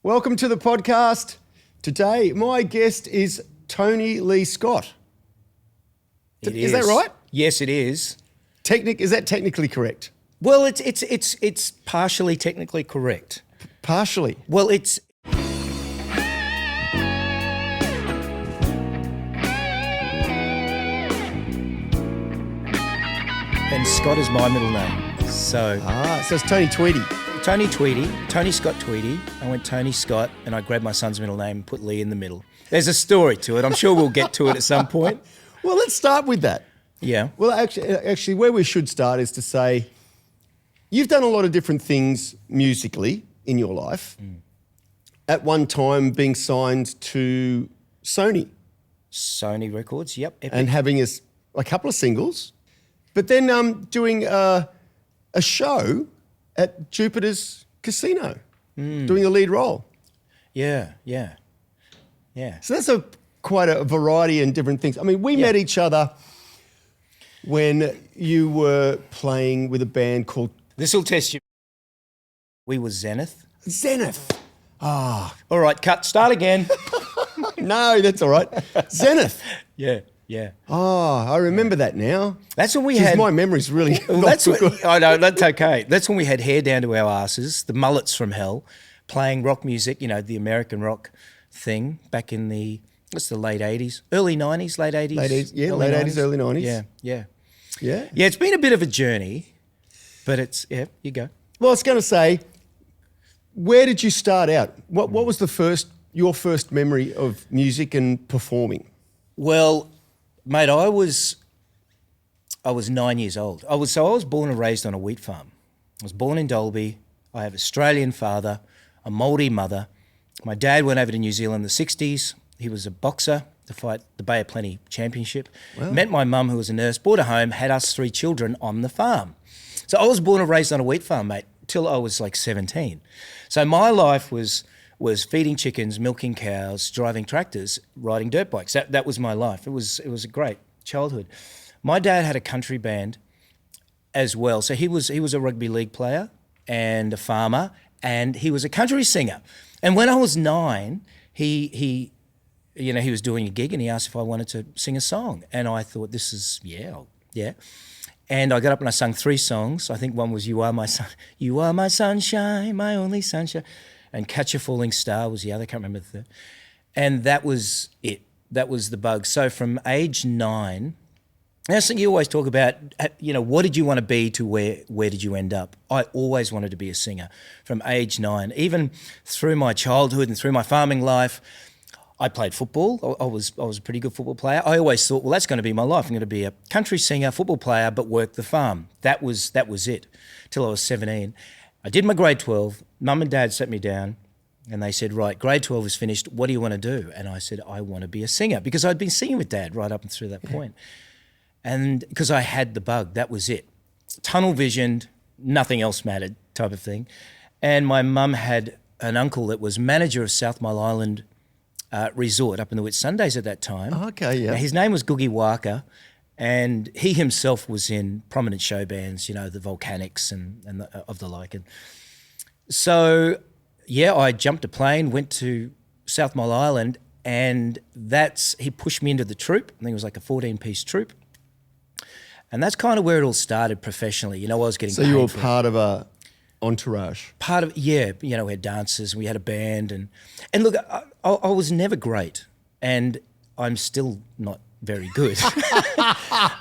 Welcome to the podcast. Today, my guest is Tony Lee Scott. Is that right? Yes, it is. Is that technically correct? Well, it's partially technically correct. Partially. Well, it's. And Scott is my middle name. So it's Tony Tweedy. Tony Tweedy, Tony Scott Tweedy. I went Tony Scott and I grabbed my son's middle name and put Lee in the middle. There's a story to it. I'm sure we'll get to it at some point. Well, let's start with that. Yeah. Well, actually, where we should start is to say you've done a lot of different things musically in your life. At one time being signed to Sony. Sony Records, yep. Epic. And having a couple of singles. But then doing a show at Jupiter's Casino, doing a lead role. Yeah. So that's quite a variety and different things. I mean, we met each other when you were playing with a band called... This will test you. We were Zenith. Zenith. All right, cut. Start again. No, that's all right. Zenith. Yeah. Oh, I remember that now. That's when we had... My memory's really not so good. I know, that's okay. That's when we had hair down to our asses, the mullets from hell, playing rock music, the American rock thing back in the late 80s, early 90s, late 80s. Late 80s, early 90s. Yeah. Yeah, it's been a bit of a journey, but you go. Well, I was going to say, where did you start out? What was your first memory of music and performing? Well, mate, I was 9 years old. I was born and raised on a wheat farm. I was born in Dalby. I have an Australian father, a Molle mother. My dad went over to New Zealand in the 60s. He was a boxer to fight the Bay of Plenty Championship. Wow. Met my mum, who was a nurse, brought her home, had us 3 children on the farm. So I was born and raised on a wheat farm, mate, till I was like 17. So my life was feeding chickens, milking cows, driving tractors, riding dirt bikes. That was my life. It was a great childhood. My dad had a country band as well. So he was a rugby league player and a farmer, and he was a country singer. And when I was 9, he was doing a gig and he asked if I wanted to sing a song. And I thought, this is, yeah. And I got up and I sung 3 songs. I think one was You Are My Sunshine, My Only Sunshine. And Catch a Falling Star was the other, I can't remember the third. And that was it. That was the bug. So from age 9, that's something you always talk about, what did you want to be to where did you end up? I always wanted to be a singer from age 9. Even through my childhood and through my farming life, I played football. I was a pretty good football player. I always thought, well, that's going to be my life. I'm going to be a country singer, football player, but work the farm. That was it till I was 17. I did my grade 12. Mum and Dad sat me down and they said, right, grade 12 is finished. What do you want to do? And I said, I want to be a singer, because I'd been singing with Dad right up and through that point. And because I had the bug, that was it. Tunnel visioned, nothing else mattered type of thing. And my mum had an uncle that was manager of South Molle Island resort up in the Whitsundays at that time. Oh, okay, yeah. Now, his name was Googie Walker, and he himself was in prominent show bands, the Volcanics and of the like. And so, I jumped a plane, went to South Molle Island, and he pushed me into the troupe. I think it was like a 14-piece troupe. And that's kind of where it all started professionally. I was getting paid. So you were part of a entourage? Part of, we had dancers, we had a band. And look, I was never great, and I'm still not very good.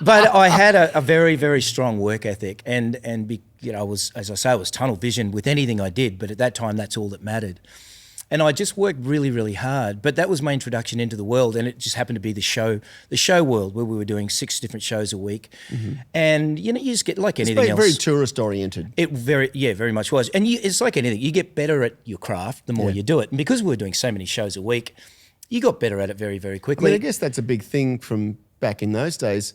But I had a very, very strong work ethic, and I was, as I say, I was tunnel vision with anything I did, but at that time, that's all that mattered. And I just worked really, really hard. But that was my introduction into the world, and it just happened to be the show world, where we were doing 6 different shows a week. Mm-hmm. And you just get like anything else. Very tourist oriented. It very much was. And it's like anything. You get better at your craft the more you do it. And because we were doing so many shows a week, you got better at it very, very quickly. I guess that's a big thing from back in those days.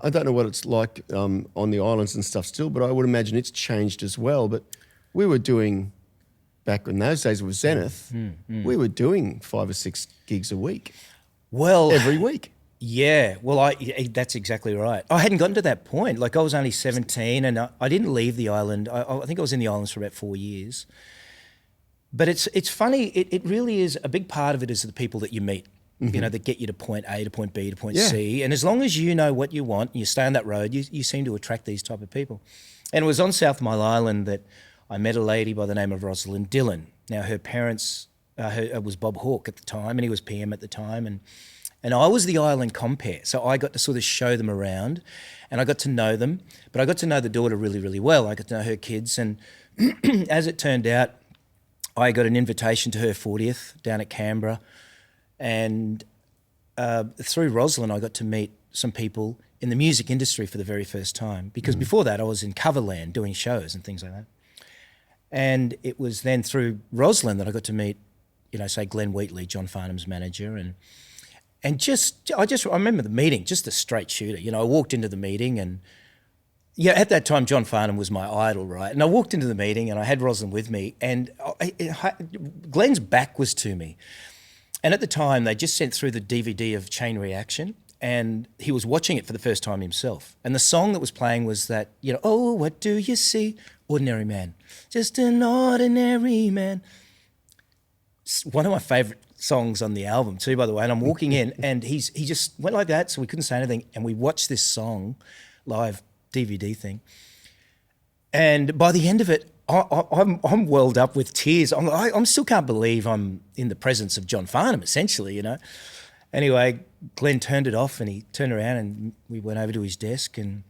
I don't know what it's like on the islands and stuff still, but I would imagine it's changed as well. But we were doing, back in those days with Zenith, we were doing 5 or 6 gigs a week. Well, every week. Yeah, well, that's exactly right. I hadn't gotten to that point. Like, I was only 17 and I didn't leave the island. I think I was in the islands for about 4 years. But it's funny. It really is a big part of it is the people that you meet. You know, that get you to point A to point B to point C. And as long as you know what you want and you stay on that road, you seem to attract these type of people. And it was on South Mile Island that I met a lady by the name of Rosalind Dillon. Now, her parents, it was Bob Hawke at the time, and he was PM at the time. And I was the island compere. So I got to sort of show them around and I got to know them. But I got to know the daughter really, really well. I got to know her kids. And as it turned out, I got an invitation to her 40th down at Canberra. And through Rosalind, I got to meet some people in the music industry for the very first time. Because before that, I was in Coverland doing shows and things like that. And it was then through Rosalind that I got to meet, you know, say Glenn Wheatley, John Farnham's manager. And I remember the meeting, just a straight shooter. You know, I walked into the meeting and, yeah, at that time, John Farnham was my idol, right? And I walked into the meeting and I had Rosalind with me and Glenn's back was to me. And at the time, they just sent through the DVD of Chain Reaction and he was watching it for the first time himself. And the song that was playing was that, you know, oh, what do you see? Ordinary man. Just an ordinary man. It's one of my favourite songs on the album too, by the way. And I'm walking in and he just went like that, so we couldn't say anything. And we watched this song, live DVD thing. And by the end of it, I'm welled up with tears. I still can't believe I'm in the presence of John Farnham, essentially, you know. Anyway, Glenn turned it off and he turned around and we went over to his desk and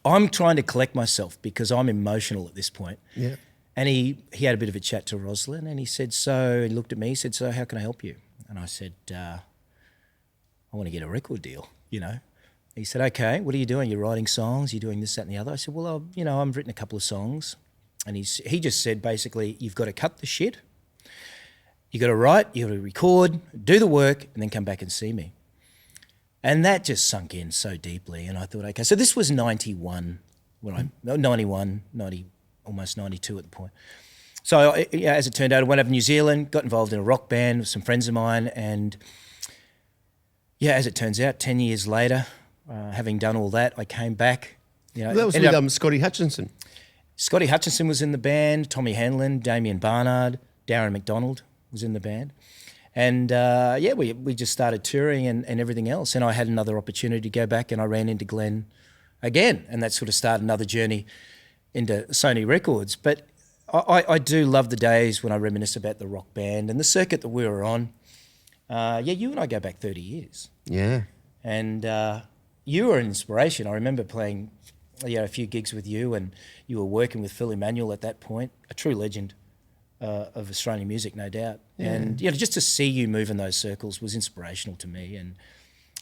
I'm trying to collect myself because I'm emotional at this point. Yeah. And he had a bit of a chat to Rosalind and he said, he looked at me, he said, so how can I help you? And I said, I want to get a record deal, you know. He said, okay, what are you doing? You're writing songs, you're doing this, that and the other. I said, well, I've written a couple of songs. And he just said, basically, you've got to cut the shit. You got to write, you got to record, do the work, and then come back and see me. And that just sunk in so deeply. And I thought, okay, so this was 91, 91, 90, almost 92 at the point. So as it turned out, I went over to New Zealand, got involved in a rock band with some friends of mine. And yeah, as it turns out, 10 years later, having done all that, I came back. You know, that was with Scotty Hutchinson. Scotty Hutchinson was in the band, Tommy Hanlon, Damien Barnard, Darren McDonald was in the band. And we just started touring and everything else. And I had another opportunity to go back and I ran into Glenn again. And that sort of started another journey into Sony Records. But I do love the days when I reminisce about the rock band and the circuit that we were on. You and I go back 30 years. Yeah. And you were an inspiration. I remember playing a few gigs with you and you were working with Phil Emmanuel at that point, a true legend of Australian music, no doubt. Yeah. And just to see you move in those circles was inspirational to me. And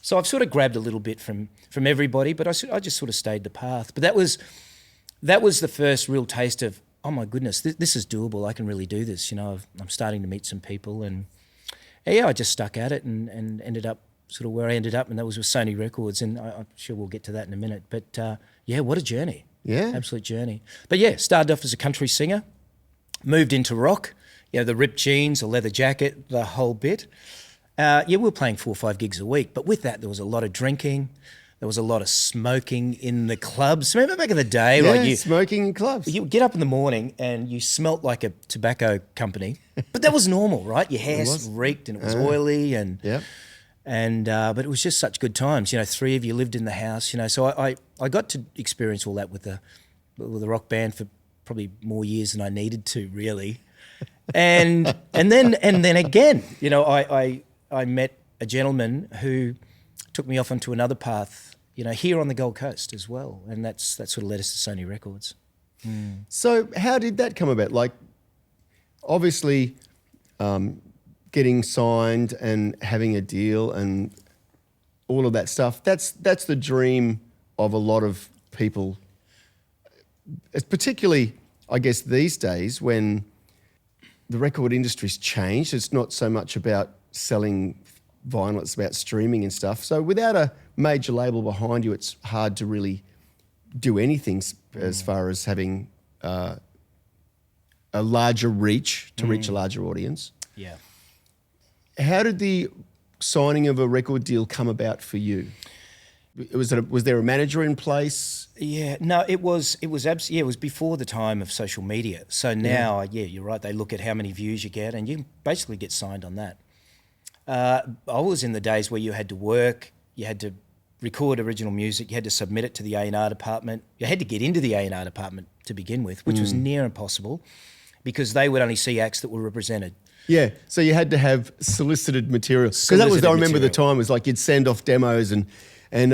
so I've sort of grabbed a little bit from everybody, but I just sort of stayed the path. But that was the first real taste of, oh my goodness, this is doable. I can really do this. You know, I'm starting to meet some people and I just stuck at it and ended up sort of where I ended up, and that was with Sony Records, and I'm sure we'll get to that in a minute. But what a journey. Yeah. Absolute journey. But started off as a country singer, moved into rock, the ripped jeans, the leather jacket, the whole bit. We were playing 4 or 5 gigs a week, but with that there was a lot of drinking, there was a lot of smoking in the clubs. Remember back in the day, right? Smoking in clubs. You would get up in the morning and you smelt like a tobacco company, but that was normal, right? Your hair reeked and it was oily and... Yeah. But it was just such good times. 3 of you lived in the house. So I got to experience all that with the rock band for probably more years than I needed to, really. And then again, I met a gentleman who took me off onto another path, here on the Gold Coast as well, and that sort of led us to Sony Records. Mm. So how did that come about? Like, obviously. Getting signed and having a deal and all of that stuff, that's the dream of a lot of people. It's particularly, I guess, these days when the record industry's changed. It's not so much about selling vinyl, it's about streaming and stuff. So without a major label behind you, it's hard to really do anything as far as having a larger reach to reach a larger audience. Yeah. How did the signing of a record deal come about for you? Was there a manager in place? Yeah, no, it was before the time of social media. So now, you're right. They look at how many views you get, and you basically get signed on that. I was in the days where you had to work, you had to record original music, you had to submit it to the A&R department. You had to get into the A&R department to begin with, which was near impossible because they would only see acts that were represented. Yeah, so you had to have solicited material. Because that was, I remember the time, was like you'd send off demos and they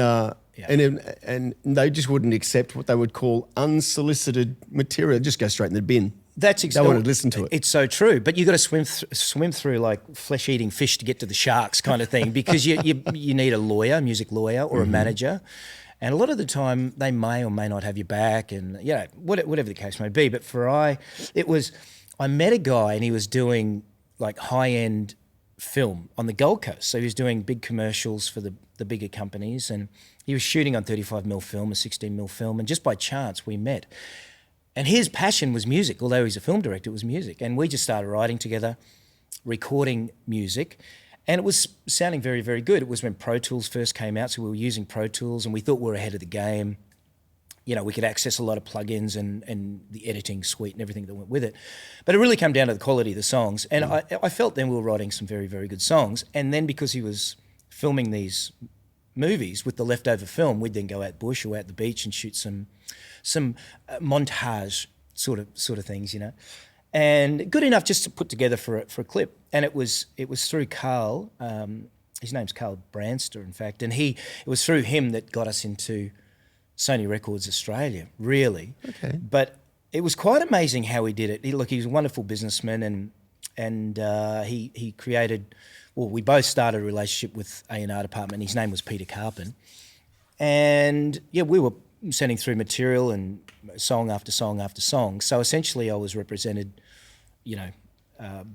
just wouldn't accept what they would call unsolicited material. It'd just go straight in the bin. That's exactly. They wanted to listen to it. It's so true, but you got to swim through like flesh-eating fish to get to the sharks, kind of thing, because you need a lawyer, music lawyer, or a manager, and a lot of the time they may or may not have your back, and whatever the case may be. But I met a guy and he was doing like high-end film on the Gold Coast, so he was doing big commercials for the bigger companies, and he was shooting on 35mm film, a 16mm film, and just by chance we met. And his passion was music, although he's a film director, it was music. And we just started writing together, recording music, and it was sounding very, very good. It was when Pro Tools first came out, so we were using Pro Tools, and we thought we were ahead of the game. You know, we could access a lot of plugins and the editing suite and everything that went with it. But it really came down to the quality of the songs. And I felt then we were writing some very, very good songs. And then because he was filming these movies with the leftover film, we'd then go out bush or out the beach and shoot some montage sort of things, you know, and good enough just to put together for a clip. And it was through Carl, his name's Carl Branster, in fact, and it was through him that got us into Sony Records Australia, really. Okay. But it was quite amazing how he did it. He was a wonderful businessman, and he created. Well, we both started a relationship with A&R department. His name was Peter Carpin, and we were sending through material and song after song after song. So essentially I was represented,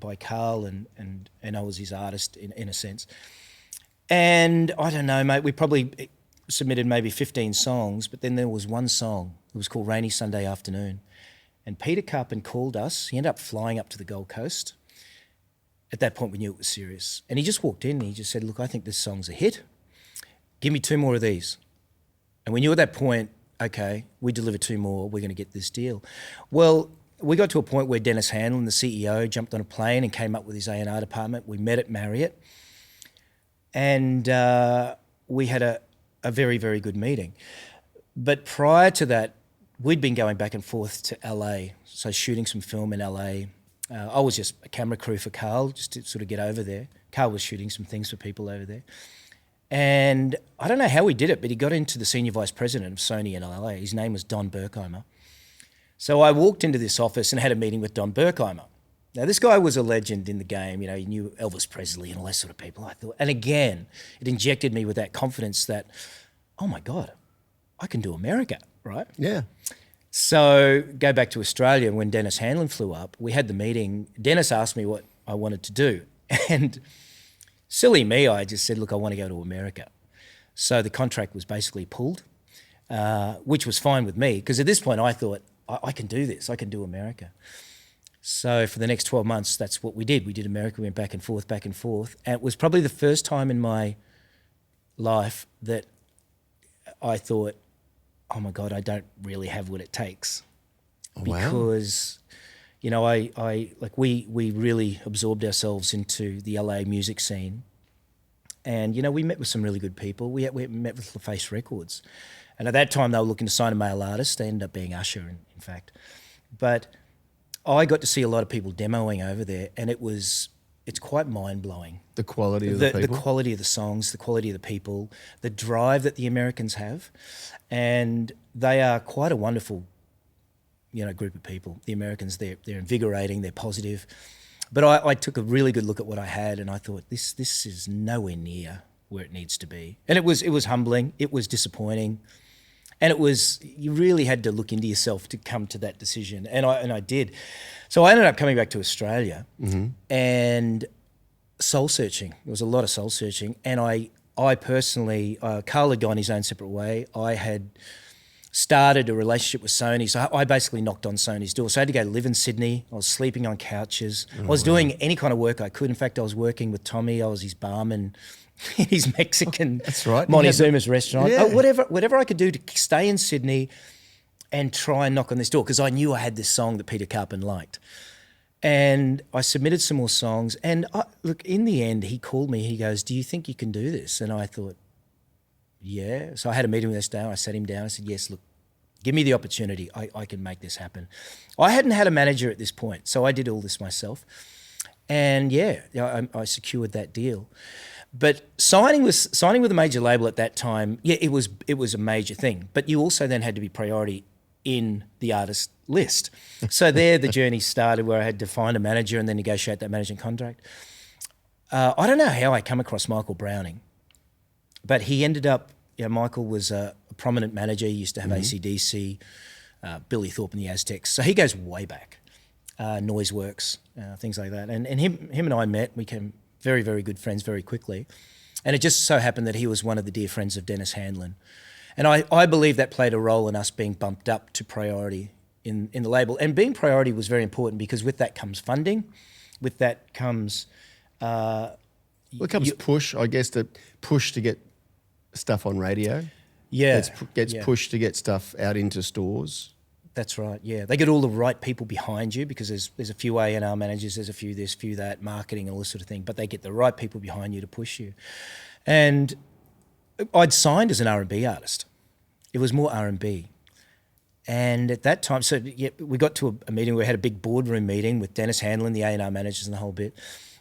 by Carl and I was his artist in a sense. And I don't know, mate, we probably submitted maybe 15 songs, but then there was one song. It was called Rainy Sunday Afternoon. And Peter Carpin called us. He ended up flying up to the Gold Coast. At that point we knew it was serious. And he just walked in and he just said, look, I think this song's a hit. Give me 2 more of these. And we knew at that point, okay, we deliver 2 more, we're going to get this deal. Well, we got to a point where Dennis Hanlon, the CEO, jumped on a plane and came up with his A&R department. We met at Marriott, and we had a very, very good meeting. But prior to that, we'd been going back and forth to LA, so shooting some film in LA. I was just a camera crew for Carl, just to sort of get over there. Carl was shooting some things for people over there. And I don't know how he did it, but he got into the senior vice president of Sony in LA. His name was Don Berkheimer. So I walked into this office and had a meeting with Don Berkheimer. Now, this guy was a legend in the game. You know, he knew Elvis Presley and all that sort of people, I thought. And again, it injected me with that confidence that, oh my God, I can do America, right? Yeah. So go back to Australia. When Dennis Hanlon flew up, we had the meeting. Dennis asked me what I wanted to do. And silly me, I just said, look, I want to go to America. So the contract was basically pulled, which was fine with me, because at this point I thought, I can do this, I can do America. So for the next 12 months, that's what we did. We did America, we went back and forth. And it was probably the first time in my life that I thought, oh my God, I don't really have what it takes. Oh, because, you know, we really absorbed ourselves into the LA music scene. And, you know, we met with some really good people. We met with LaFace Records. And at that time, they were looking to sign a male artist. They ended up being Usher, in fact. But I got to see a lot of people demoing over there, and it's quite mind-blowing. The quality of the people? The quality of the songs, the quality of the people, the drive that the Americans have. And they are quite a wonderful, you know, group of people. The Americans, they're invigorating, they're positive. But I took a really good look at what I had, and I thought, this is nowhere near where it needs to be. And it was humbling, it was disappointing, and you really had to look into yourself to come to that decision, and I did. So I ended up coming back to Australia and soul searching. There was a lot of soul searching, and I personally, Carl had gone his own separate way. I had started a relationship with Sony. So I basically knocked on Sony's door. So I had to go live in Sydney. I was sleeping on couches. I was doing any kind of work I could. In fact, I was working with Tommy. I was his barman in his Mexican That's right. Montezuma's restaurant. Yeah. Whatever I could do to stay in Sydney and try and knock on this door, because I knew I had this song that Peter Carpin liked. And I submitted some more songs. And look, in the end, he called me. He goes, "Do you think you can do this?" And I thought, yeah. So I had a meeting with this day. I sat him down. I said, "Yes, look, give me the opportunity. I can make this happen." I hadn't had a manager at this point, so I did all this myself. And yeah, I secured that deal. But signing with a major label at that time, yeah, it was a major thing. But you also then had to be priority in the artist list. So there the journey started, where I had to find a manager and then negotiate that management contract. I don't know how I come across Michael Browning, but he ended up, Michael was a prominent manager. He used to have AC/DC, Billy Thorpe and the Aztecs. So he goes way back, Noiseworks, things like that. And him and I met, we became very, very good friends very quickly. And it just so happened that he was one of the dear friends of Dennis Hanlon. And I believe that played a role in us being bumped up to priority in the label. And being priority was very important, because with that comes funding, with that comes... push, I guess, the push to get stuff on radio. Yeah. Gets pushed to get stuff out into stores. That's right, yeah. They get all the right people behind you, because there's a few A&R managers, there's a few this, few that, marketing and all this sort of thing, but they get the right people behind you to push you. And I'd signed as an R&B artist. It was more R&B. And at that time, so yeah, we got to a meeting, we had a big boardroom meeting with Dennis Hanlon, the A&R managers and the whole bit.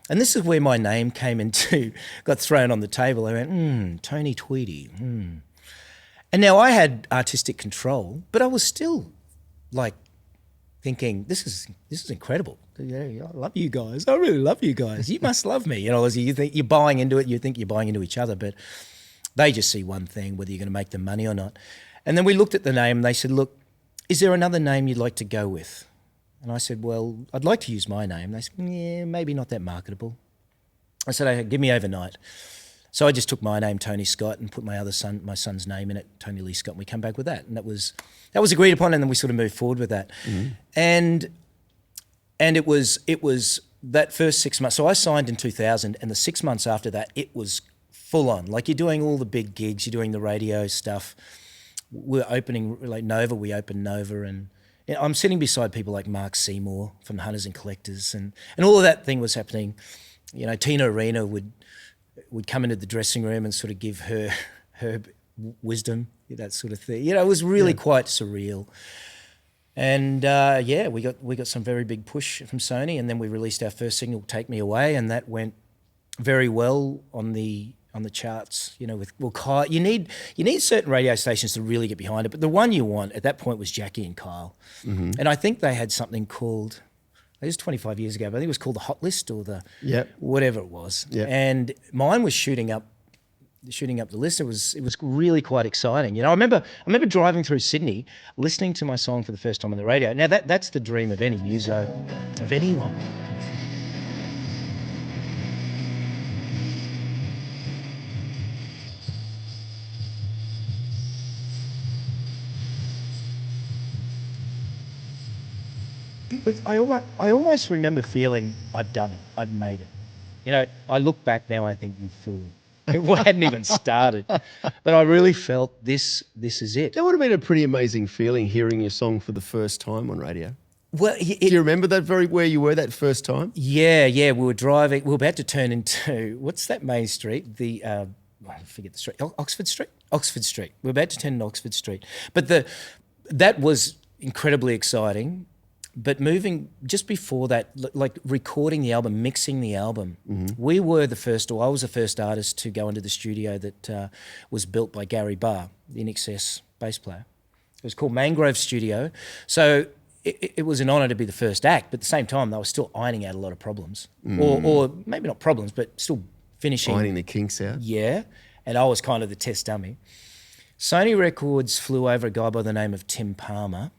And this is where my name got thrown on the table. I went, Tony Tweedy. And now I had artistic control, but I was still like thinking, this is incredible. Yeah, I love you guys. I really love you guys. You must love me. You think you're buying into it. You think you're buying into each other, but they just see one thing, whether you're going to make them money or not. And then we looked at the name and they said, "Look, is there another name you'd like to go with?" And I said, "Well, I'd like to use my name." They said, "Yeah, maybe not that marketable." I said, "Okay, give me overnight." So I just took my name, Tony Scott, and put my son's name in it, Tony Lee Scott, and we come back with that. And that was agreed upon, and then we sort of moved forward with that. Mm-hmm. And it was that first 6 months. So I signed in 2000, and the 6 months after that, it was full on. Like, you're doing all the big gigs, you're doing the radio stuff. We're opening, like Nova, we opened Nova, and I'm sitting beside people like Mark Seymour from Hunters and Collectors, and all of that thing was happening. Tina Arena would come into the dressing room and sort of give her wisdom, that sort of thing. It was really quite surreal. And we got some very big push from Sony, and then we released our first single, "Take Me Away," and that went very well on the charts. You need certain radio stations to really get behind it, but the one you want at that point was Jackie and Kyle, and I think they had something called. It was 25 years ago, but I think it was called the Hot List or the whatever it was. Yep. And mine was shooting up the list. It was really quite exciting. I remember driving through Sydney, listening to my song for the first time on the radio. Now that's the dream of any muso, of anyone. I almost remember feeling I'd done it, I'd made it. I look back now, I think, you fool. It hadn't even started. But I really felt this is it. That would have been a pretty amazing feeling, hearing your song for the first time on radio. Well, do you remember where you were that first time? Yeah. We were driving. We were about to turn into, what's that main street? I forget the street. Oxford Street? Oxford Street. We were about to turn into Oxford Street. But that was incredibly exciting. But moving just before that, like recording the album, mixing the album, I was the first artist to go into the studio that was built by Gary Barr, the INXS bass player. It was called Mangrove Studio. So it was an honour to be the first act, but at the same time, they were still ironing out a lot of problems. Or maybe not problems, but still finishing. Ironing the kinks out. Yeah, and I was kind of the test dummy. Sony Records flew over a guy by the name of Tim Palmer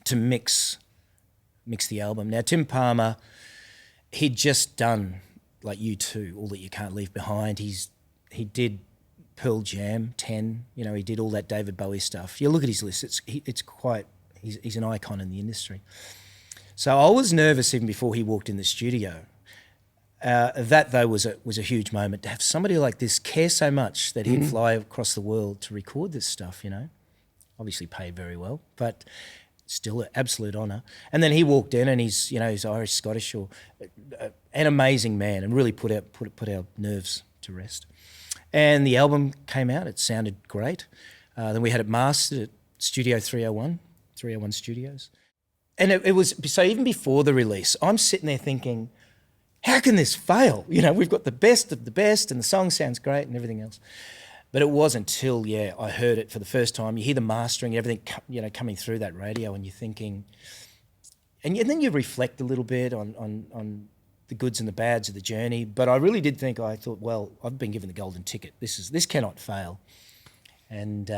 to mix the album. Now, Tim Palmer, he'd just done like U2, All That You Can't Leave Behind. He did Pearl Jam, 10. You know, he did all that David Bowie stuff. You look at his list; he's an icon in the industry. So I was nervous even before he walked in the studio. That though was a huge moment to have somebody like this care so much that he'd fly across the world to record this stuff. You know, obviously paid very well, but still an absolute honour. And then he walked in, and he's Irish, Scottish, or an amazing man, and really put our nerves to rest. And the album came out. It sounded great. Then we had it mastered at Studio 301 Studios, and it was so. Even before the release, I'm sitting there thinking, how can this fail? You know, we've got the best of the best and the song sounds great and everything else. But it wasn't until, I heard it for the first time. You hear the mastering, everything, coming through that radio, and you're thinking, and then you reflect a little bit on the goods and the bads of the journey. But I really did think, I thought, well, I've been given the golden ticket. This cannot fail. And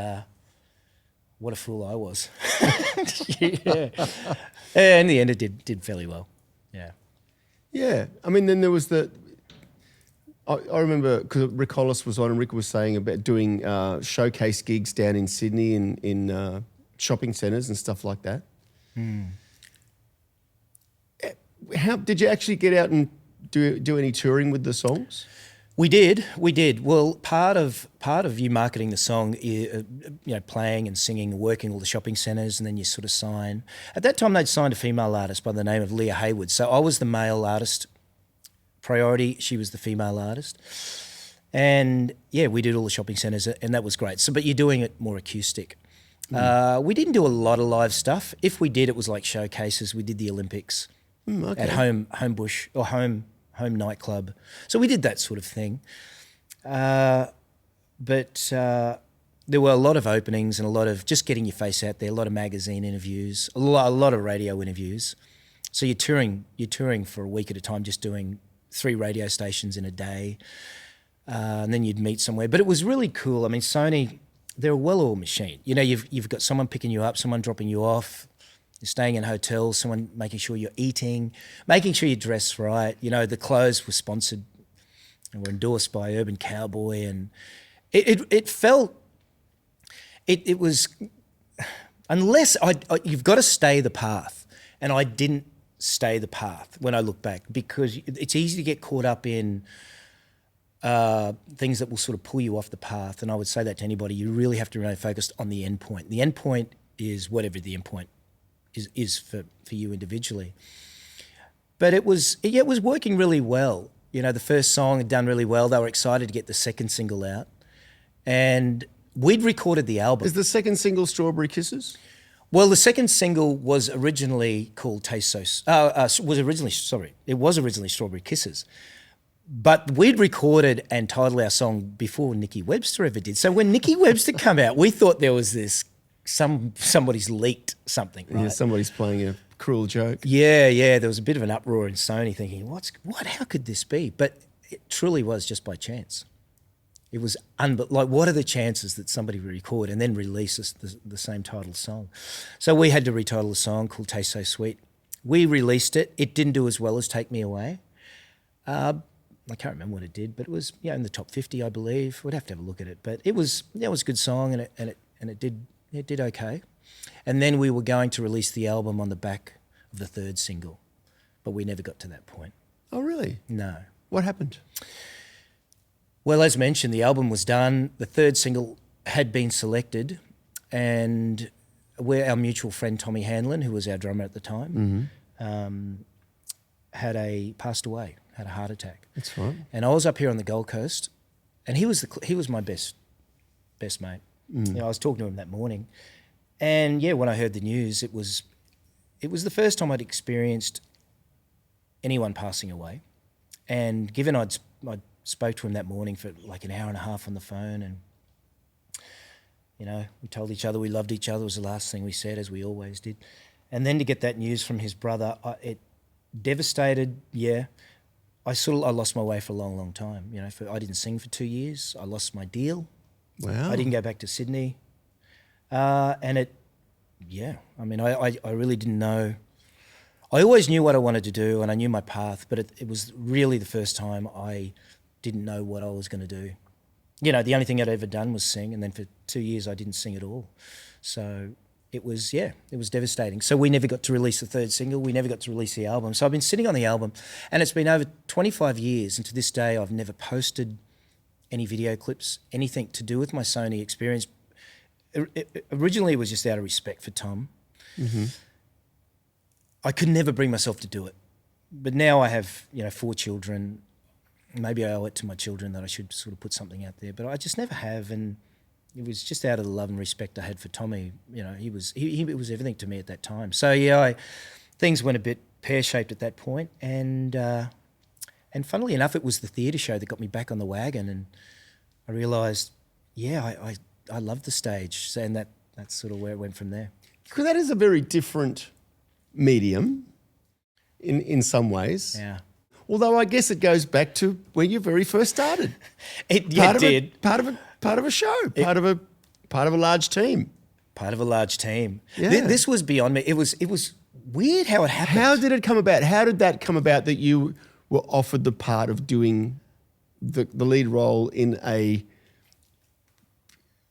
what a fool I was. Yeah. In the end, it did fairly well. Yeah. Yeah, I mean, then there was I remember because Rick Hollis was on, and Rick was saying about doing showcase gigs down in Sydney in shopping centres and stuff like that. How did you actually get out and do any touring with the songs? We did. Well, part of you marketing the song, playing and singing, working all the shopping centres, and then you sort of sign. At that time, they'd signed a female artist by the name of Leah Hayward. So I was the male artist priority. She was the female artist. And yeah, we did all the shopping centres, and that was great. So, but you're doing it more acoustic. We didn't do a lot of live stuff. If we did, it was like showcases. We did the Olympics at home bush or home nightclub. So we did that sort of thing. But there were a lot of openings and a lot of just getting your face out there, a lot of magazine interviews, a lot of radio interviews. So you're touring for a week at a time, just doing 3 radio stations in a day. And then you'd meet somewhere. But it was really cool. I mean, Sony, they're a well-oiled machine. You know, you've got someone picking you up, someone dropping you off. You're staying in hotels, someone making sure you're eating, making sure you dress right. You know, the clothes were sponsored and were endorsed by Urban Cowboy, and it felt, it was, unless you've got to stay the path, and I didn't stay the path when I look back, because it's easy to get caught up in things that will sort of pull you off the path. And I would say that to anybody, you really have to remain focused on the end point. The end point is whatever the end point is for you individually. But it was working really well. You know, the first song had done really well. They were excited to get the second single out. And we'd recorded the album. Is the second single Strawberry Kisses? Well, the second single was originally called Taste So... it was originally Strawberry Kisses. But we'd recorded and titled our song before Nikki Webster ever did. So when Nikki Webster came out, we thought there was this... somebody's leaked something, right? Yeah, somebody's playing a cruel joke. Yeah. There was a bit of an uproar in Sony thinking, how could this be? But it truly was just by chance. It was what are the chances that somebody would record and then release the same title song? So we had to retitle the song called Taste So Sweet. We released it. It didn't do as well as Take Me Away. I can't remember what it did, but it was in the top 50, I believe. We'd have to have a look at it. But it was a good song, and it did okay. And then we were going to release the album on the back of the third single, but we never got to that point. Oh, really? No. What happened? Well, as mentioned, the album was done. The third single had been selected, and our mutual friend Tommy Hanlon, who was our drummer at the time, passed away, had a heart attack. That's right. And I was up here on the Gold Coast, and he was my best mate. You know, I was talking to him that morning, and when I heard the news, it was the first time I'd experienced anyone passing away. And given I spoke to him that morning for like an hour and a half on the phone, and we told each other we loved each other was the last thing we said, as we always did. And then to get that news from his brother, it devastated. Yeah, I lost my way for a long, long time. I didn't sing for 2 years. I lost my deal. Wow. I didn't go back to Sydney. I really didn't know. I always knew what I wanted to do, and I knew my path, but it was really the first time I didn't know what I was going to do. the only thing I'd ever done was sing, and then for 2 years I didn't sing at all. So it was devastating. So we never got to release the third single. We never got to release the album. So I've been sitting on the album, and it's been over 25 years, and to this day I've never posted any video clips, anything to do with my Sony experience. Originally it was just out of respect for Tom. Mm-hmm. I could never bring myself to do it. But now I have, 4 children. Maybe I owe it to my children that I should sort of put something out there, but I just never have. And it was just out of the love and respect I had for Tommy. He was everything to me at that time. So things went a bit pear-shaped at that point, and funnily enough, it was the theatre show that got me back on the wagon, and I realised, I love the stage, and that's sort of where it went from there. Because that is a very different medium in some ways. Yeah. Although I guess it goes back to when you very first started. It did. Part of a show, part of a large team. Part of a large team. Yeah. This was beyond me. It was weird how it happened. How did it come about? How did that come about that you were offered the part of doing the lead role in a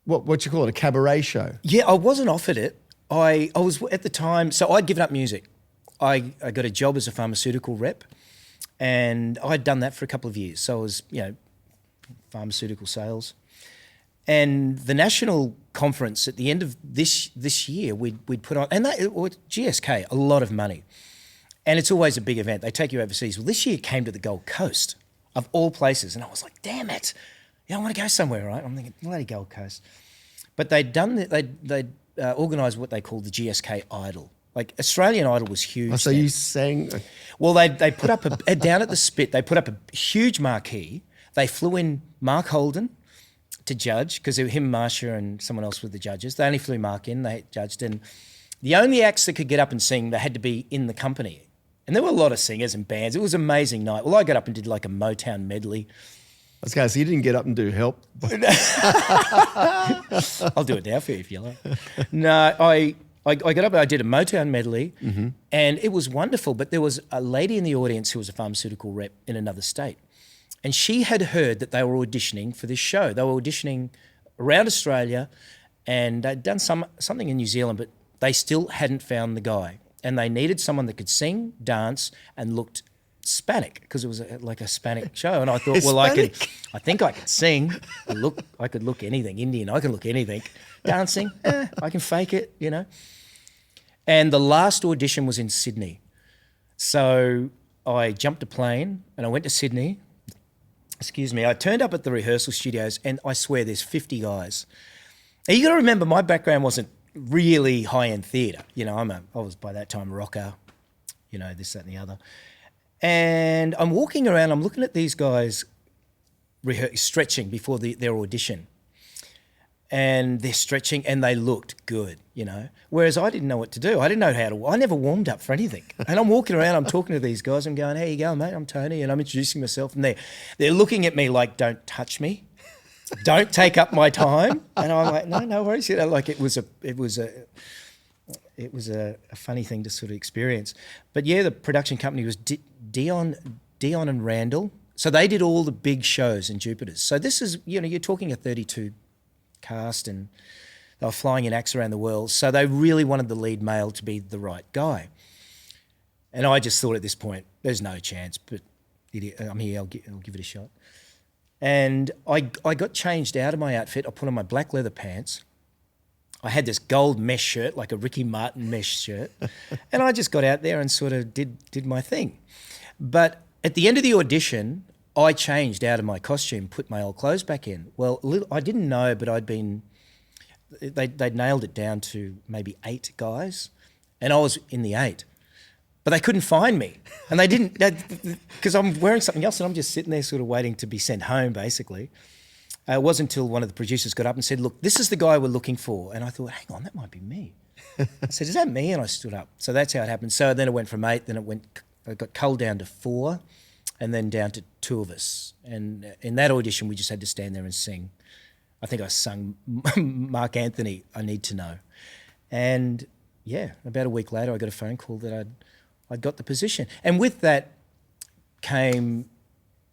what you call it, a cabaret show? Yeah, I wasn't offered it. I was at the time, so I'd given up music. I got a job as a pharmaceutical rep, and I'd done that for a couple of years. So I was, pharmaceutical sales. And the national conference at the end of this year, we'd put on, and GSK, a lot of money. And it's always a big event. They take you overseas. Well, this year it came to the Gold Coast, of all places. And I was like, damn it. I want to go somewhere, right? I'm thinking, bloody Gold Coast. But they'd organised what they called the GSK Idol. Like, Australian Idol was huge. Oh, so you sang? Well, they put up down at the Spit, they put up a huge marquee. They flew in Mark Holden to judge, because him, Marsha, and someone else were the judges. They only flew Mark in, they judged. And the only acts that could get up and sing, they had to be in the company. And there were a lot of singers and bands. It was an amazing night. Well, I got up and did like a Motown medley. I was going to say, you didn't get up and do Help. I'll do it now for you if you like. No, I got up and I did a Motown medley, mm-hmm. and it was wonderful. But there was a lady in the audience who was a pharmaceutical rep in another state. And she had heard that they were auditioning for this show. They were auditioning around Australia, and they'd done something in New Zealand, but they still hadn't found the guy. And they needed someone that could sing, dance, and looked Hispanic, because it was like a Hispanic show. And I thought, well, I think I could sing. I could look anything. Indian, I can look anything. Dancing, I can fake it, And the last audition was in Sydney. So I jumped a plane and I went to Sydney. I turned up at the rehearsal studios, and I swear there's 50 guys. Now, you got to remember, my background wasn't really high-end theatre. I was by that time rocker, this, that and the other. And I'm walking around, I'm looking at these guys stretching before their audition. And they're stretching and they looked good, Whereas I didn't know what to do. I didn't know I never warmed up for anything. And I'm walking around, I'm talking to these guys, I'm going, how you going, mate? I'm Tony, and I'm introducing myself. And they're looking at me like, don't touch me. Don't take up my time. And I'm like, no worries. It was a funny thing to sort of experience. But yeah, the production company was Dion and Randall. So they did all the big shows in Jupiter's. So this is, you're talking a 32 cast, and they were flying in acts around the world. So they really wanted the lead male to be the right guy. And I just thought at this point, there's no chance, but I'm here, I'll give it a shot. And I got changed out of my outfit. I put on my black leather pants. I had this gold mesh shirt, like a Ricky Martin mesh shirt. And I just got out there and sort of did my thing. But at the end of the audition, I changed out of my costume, put my old clothes back in. Well, I didn't know, but they'd nailed it down to maybe 8 guys, and I was in the 8. But they couldn't find me, and they didn't, because I'm wearing something else, and I'm just sitting there sort of waiting to be sent home, basically. It wasn't until one of the producers got up and said, look, this is the guy we're looking for. And I thought, hang on, that might be me. I said, is that me? And I stood up. So that's how it happened. So then it went from 8, then it got culled down to 4, and then down to 2 of us. And in that audition, we just had to stand there and sing. I think I sung Mark Anthony, I Need to Know. And yeah, about a week later, I got a phone call that I'd got the position. And with that came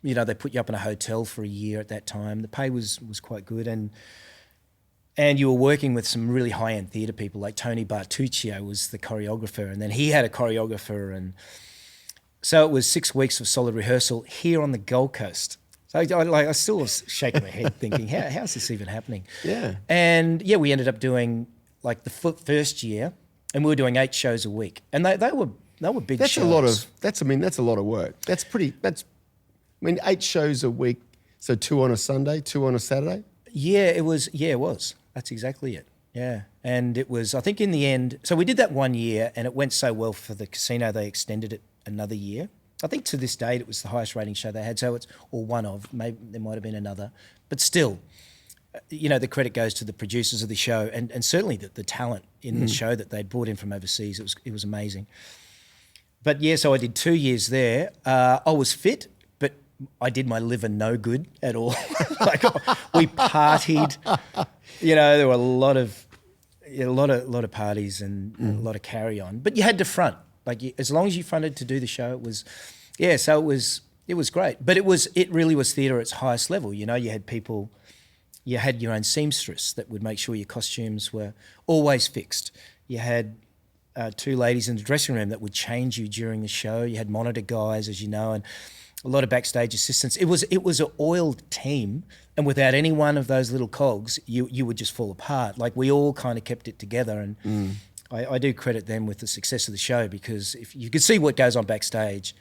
they put you up in a hotel for a year at that time. The pay was quite good, and you were working with some really high-end theatre people, like Tony Bartuccio was the choreographer, and then he had a choreographer, and so it was 6 weeks of solid rehearsal here on the Gold Coast. So I still was shaking my head thinking, how's this even happening? Yeah. And we ended up doing like the first year, and we were doing 8 shows a week, and they were big That's shows. that's a lot of work. 8 shows a week, so 2 on a Sunday, 2 on a Saturday? Yeah, it was. That's exactly it. Yeah. And it was, I think in the end, so we did that 1 year and it went so well for the casino, they extended it another year. I think to this date, it was the highest rating show they had. So or one of, maybe there might have been another, but still, the credit goes to the producers of the show and certainly the talent in the show that they'd brought in from overseas. It was amazing. But yeah, so I did 2 years there. I was fit, but I did my liver no good at all. Like we partied, there were a lot of parties and a lot of carry on. But you had to front, as long as you fronted to do the show, it was great. But it really was theatre at its highest level. You had people, you had your own seamstress that would make sure your costumes were always fixed. You had 2 ladies in the dressing room that would change you during the show. You had monitor guys, as you know, and a lot of backstage assistants. It was an oiled team, and without any one of those little cogs, you would just fall apart. Like we all kind of kept it together, and I do credit them with the success of the show, because if you could see what goes on backstage,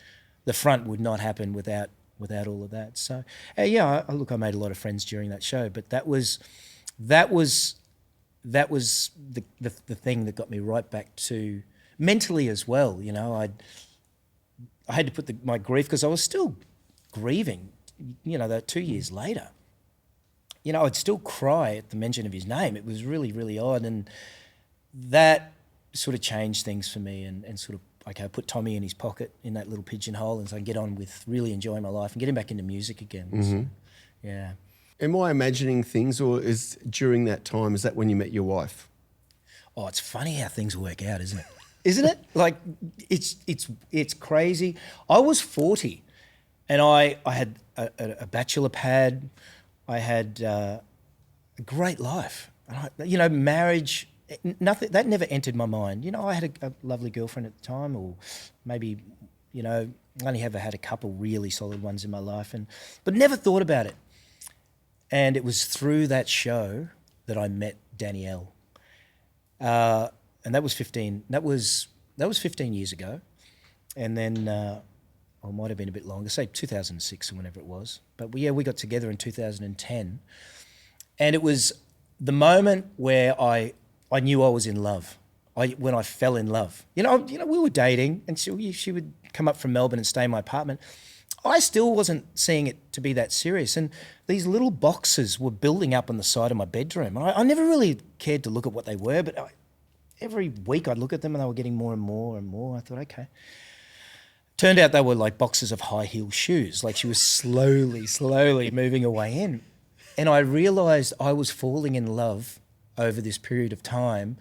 the front would not happen without all of that. So I made a lot of friends during that show, but that was the thing that got me right back to mentally as well. I had to put my grief, because I was still grieving, that 2 years later. I'd still cry at the mention of his name. It was really, really odd. And that sort of changed things for me and sort of, I put Tommy in his pocket in that little pigeonhole and so I can get on with really enjoying my life and getting back into music again. Mm-hmm. So, yeah. Am I imagining things, or is during that time, is that when you met your wife? Oh, it's funny how things work out, isn't it? Isn't it? Like, it's crazy. I was 40 and I had a bachelor pad. I had a great life. Marriage, nothing, that never entered my mind. I had a lovely girlfriend at the time, or maybe, I only ever had a couple really solid ones in my life, but never thought about it. And it was through that show that I met Danielle. And that was 15 years ago. And then, it might have been a bit longer, say 2006 or whenever it was. But we got together in 2010. And it was the moment where I knew I was in love. When I fell in love. We were dating, and she would come up from Melbourne and stay in my apartment. I still wasn't seeing it to be that serious. And these little boxes were building up on the side of my bedroom. And I never really cared to look at what they were, but every week I'd look at them and they were getting more and more and more. I thought, okay. Turned out they were like boxes of high heel shoes. Like she was slowly moving her way in. And I realised I was falling in love over this period of time,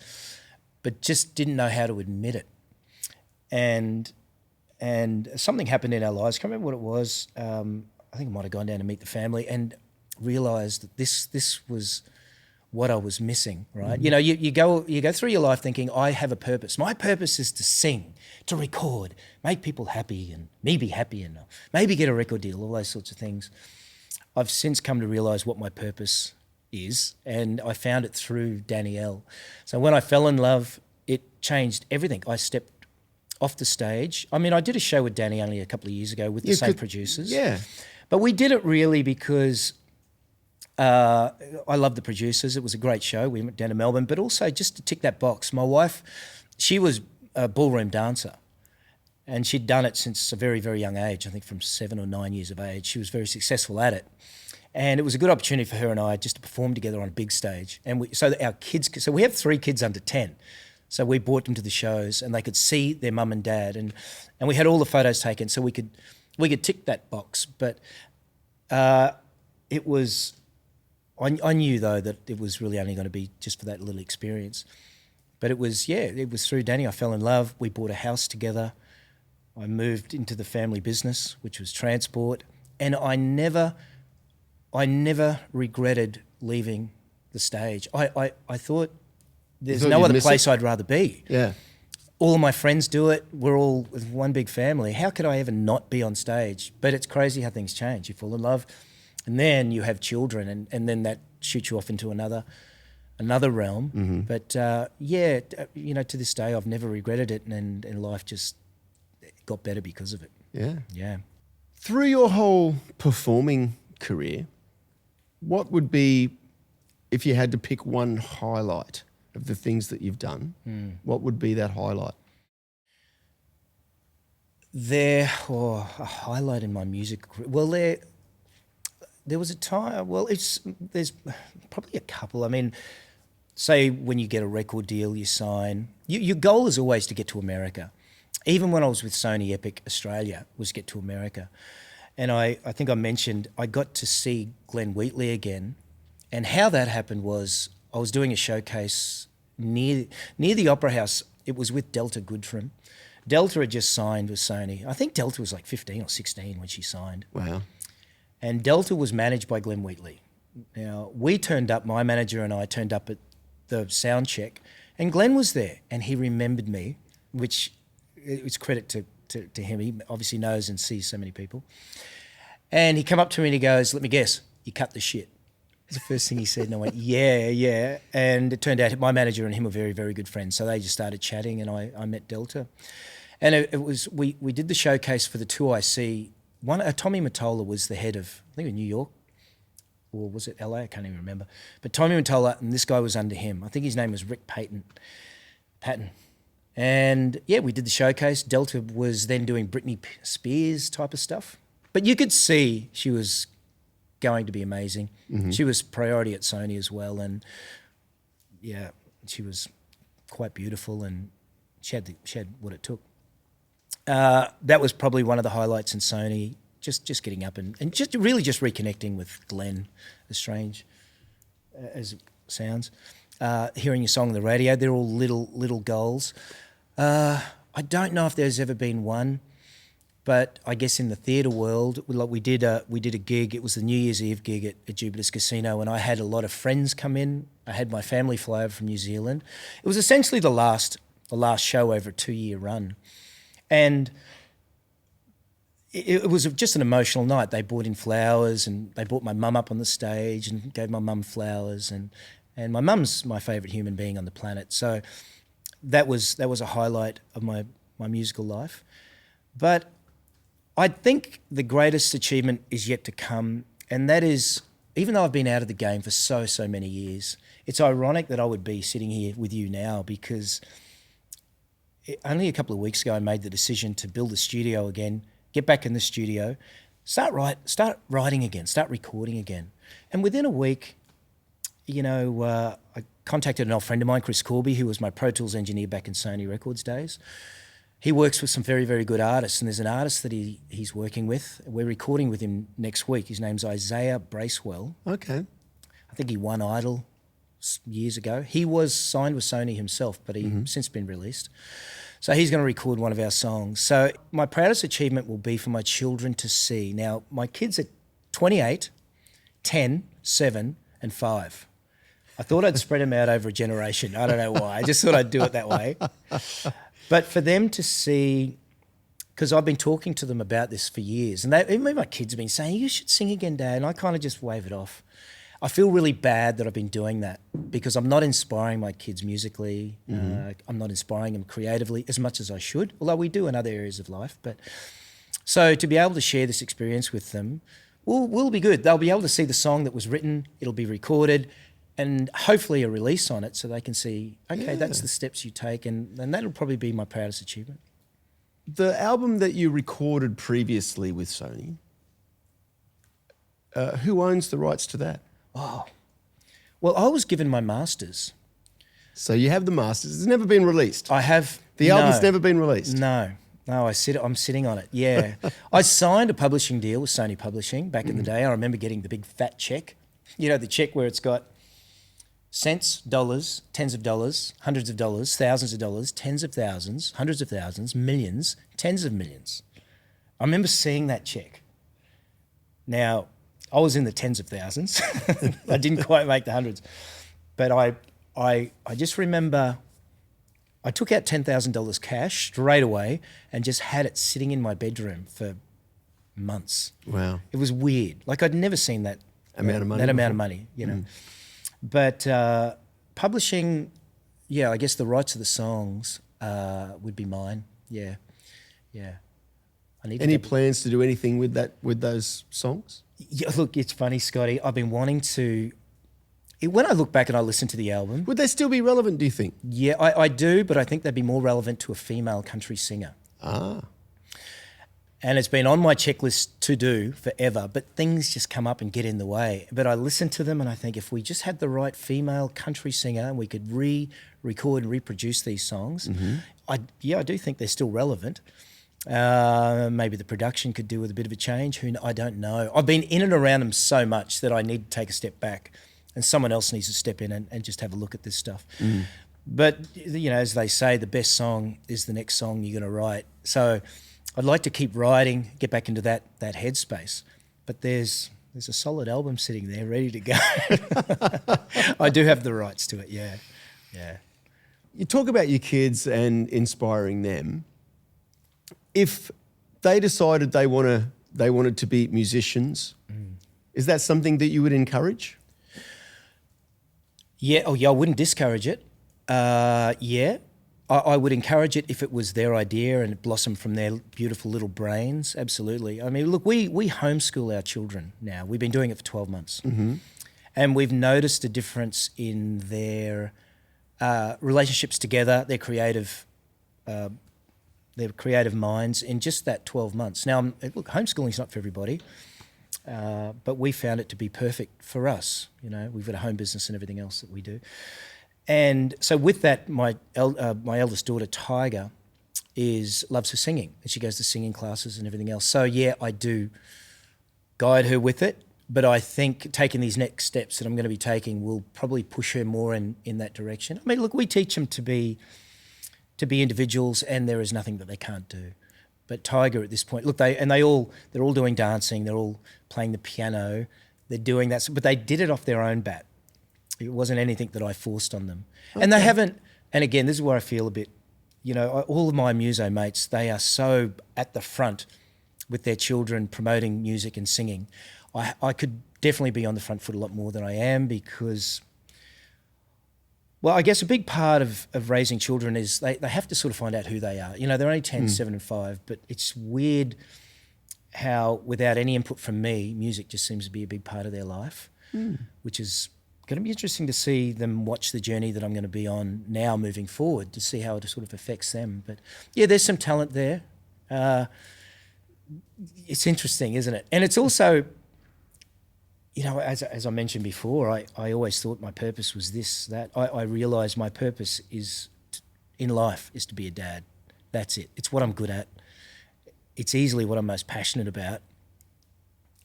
but just didn't know how to admit it. And something happened in our lives. I can't remember what it was. I think I might have gone down to meet the family and realised that this was what I was missing, right? Mm-hmm. You go through your life thinking, I have a purpose. My purpose is to sing, to record, make people happy and me be happy and maybe get a record deal, all those sorts of things. I've since come to realise what my purpose is, and I found it through Danielle. So when I fell in love, it changed everything. I stepped off the stage. I mean, I did a show with Danny only a couple of years ago with the same producers. Yeah. But we did it really because I love the producers. It was a great show. We went down to Melbourne, but also just to tick that box. My wife, she was a ballroom dancer, and she'd done it since a very, very young age. I think from 7 or 9 years of age. She was very successful at it. And it was a good opportunity for her and I just to perform together on a big stage. And so that our kids, so we have 3 kids under 10. So we brought them to the shows and they could see their mum and dad, and we had all the photos taken so we could tick that box. But it was, I knew though that it was really only going to be just for that little experience. But it was through Danny I fell in love. We bought a house together. I moved into the family business, which was transport. And I never regretted leaving the stage. I thought there's no other place I'd rather be. Yeah. All of my friends do it. We're all one big family. How could I ever not be on stage? But it's crazy how things change. You fall in love, and then you have children, and then that shoots you off into another realm. Mm-hmm. But to this day, I've never regretted it, and life just got better because of it. Yeah. Yeah. Through your whole performing career, what would be, if you had to pick one highlight of the things that you've done, what would be that highlight? A highlight in my music career. Well, there was a time. Well, there's probably a couple. I mean, say when you get a record deal, you sign. Your goal is always to get to America. Even when I was with Sony Epic Australia, was get to America. And I think I mentioned I got to see Glenn Wheatley again. And how that happened was I was doing a showcase near the Opera House. It was with Delta Goodfram. Delta had just signed with Sony. I think Delta was like 15 or 16 when she signed. Wow. And Delta was managed by Glenn Wheatley. Now, we turned up, my manager and I turned up at the sound check, and Glenn was there, and he remembered me, which it's credit to him. He obviously knows and sees so many people. And he came up to me and he goes, "Let me guess, you cut the shit." That's the first thing he said, and I went, yeah. And it turned out my manager and him were very, very good friends. So they just started chatting, and I met Delta. And it was we did the showcase for the 2IC. Tommy Mottola was the head of, I think, in New York, or was it LA? I can't even remember. But Tommy Mottola, and this guy was under him. I think his name was Rick Patton. And yeah, we did the showcase. Delta was then doing Britney Spears type of stuff. But you could see she was going to be amazing. Mm-hmm. She was priority at Sony as well. And yeah, she was quite beautiful, and she had what it took. That was probably one of the highlights in Sony, just getting up and just really just reconnecting with Glenn, as strange as it sounds. Hearing your song on the radio, they're all little goals. I don't know if there's ever been one, but I guess in the theatre world, we did a gig. It was the New Year's Eve gig at Jupiter's Casino, and I had a lot of friends come in. I had my family fly over from New Zealand. It was essentially the last show over a 2-year run. And it was just an emotional night. They brought in flowers, and they brought my mum up on the stage and gave my mum flowers. And my mum's my favourite human being on the planet. So that was a highlight of my musical life. But I think the greatest achievement is yet to come, and that is, even though I've been out of the game for so many years, it's ironic that I would be sitting here with you now, because only a couple of weeks ago I made the decision to build a studio again, get back in the studio, start writing again, start recording again. And within a week, I contacted an old friend of mine, Chris Corby, who was my Pro Tools engineer back in Sony Records days. He works with some very, very good artists, and there's an artist that he's working with. We're recording with him next week. His name's Isaiah Bracewell. Okay. I think he won Idol years ago. He was signed with Sony himself, but he's since been released. So he's going to record one of our songs. So my proudest achievement will be for my children to see. Now, my kids are 28, 10, 7, and 5. I thought I'd spread them out over a generation. I don't know why. I just thought I'd do it that way. But for them to see, because I've been talking to them about this for years, and even my kids have been saying, "You should sing again, Dad," and I kind of just wave it off. I feel really bad that I've been doing that, because I'm not inspiring my kids musically. I'm not inspiring them creatively as much as I should, although we do in other areas of life. But so to be able to share this experience with them will be good. They'll be able to see the song that was written, it'll be recorded, and hopefully a release on it, so they can see, okay, that's the steps you take, and that'll probably be my proudest achievement. The album that you recorded previously with Sony, who owns the rights to that? Oh, well, I was given my masters. So you have the masters. It's never been released. I have. The album's never been released. No, I'm sitting on it. Yeah, I signed a publishing deal with Sony Publishing back in the day. I remember getting the big fat check. You know, the check where it's got cents, dollars, tens of dollars, hundreds of dollars, thousands of dollars, tens of thousands, hundreds of thousands, millions, tens of millions. I remember seeing that check. Now, I was in the tens of thousands. I didn't quite make the hundreds. But I just remember I took out $10,000 cash straight away and just had it sitting in my bedroom for months. Wow. It was weird. Like I'd never seen that amount of money. That amount of money, you know. But publishing, yeah, I guess the rights of the songs would be mine. Yeah. I need Any plans to do anything with those songs? Yeah, look, it's funny, Scotty. I've been wanting to. When I look back and I listen to the album, Would they still be relevant, do you think? yeah, I do, but I think they'd be more relevant to a female country singer. Ah. And it's been on my checklist to do forever, but things just come up and get in the way. But I listen to them and I think if we just had the right female country singer and we could re-record and reproduce these songs, I do think they're still relevant. Maybe the production could do with a bit of a change. I don't know. I've been in and around them so much that I need to take a step back and someone else needs to step in and just have a look at this stuff. But, you know, as they say, the best song is the next song you're going to write. So I'd like to keep writing, get back into that headspace. But there's a solid album sitting there ready to go. I do have the rights to it, yeah. You talk about your kids and inspiring them. If they decided they wanted to be musicians, is that something that you would encourage? Yeah, I wouldn't discourage it. I would encourage it if it was their idea and it blossomed from their beautiful little brains. Absolutely. I mean, look, we homeschool our children now. We've been doing it for 12 months. And we've noticed a difference in their relationships together, their creative minds in just that 12 months. Now, look, homeschooling's not for everybody, but we found it to be perfect for us. You know, we've got a home business and everything else that we do. And so with that, my eldest daughter, Tiger, loves her singing, and she goes to singing classes and everything else. So, yeah, I do guide her with it, but I think taking these next steps that I'm going to be taking will probably push her more in that direction. I mean, look, we teach them to be individuals, and there is nothing that they can't do. But Tiger at this point, look, they're all doing dancing, they're all playing the piano, they're doing that, but they did it off their own bat. It wasn't anything that I forced on them. Okay. And they haven't, and again, this is where I feel a bit, you know, all of my muso mates, they are so at the front with their children promoting music and singing. I could definitely be on the front foot a lot more than I am because, well, I guess a big part of raising children is they have to sort of find out who they are. You know, they're only 10, 7 and 5, but it's weird how without any input from me, music just seems to be a big part of their life, which is going to be interesting to see them watch the journey that I'm going to be on now moving forward to see how it sort of affects them. But yeah, there's some talent there. It's interesting, isn't it? And it's also, you know, as I mentioned before, I always thought my purpose was that. I realised my purpose in life is to be a dad. That's it. It's what I'm good at. It's easily what I'm most passionate about.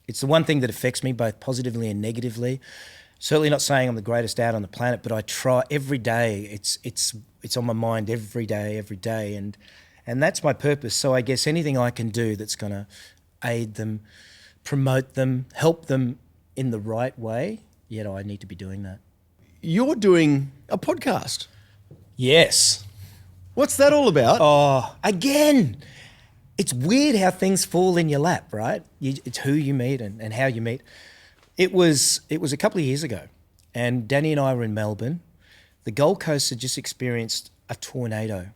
It's the one thing that affects me both positively and negatively. Certainly not saying I'm the greatest dad on the planet, but I try every day. It's on my mind every day, and that's my purpose. So I guess anything I can do that's going to aid them, promote them, help them in the right way, you know, I need to be doing that. You're doing a podcast. Yes. What's that all about? Oh, again, it's weird how things fall in your lap, right? It's who you meet and how you meet. It was a couple of years ago, and Danny and I were in Melbourne. The Gold Coast had just experienced a tornado.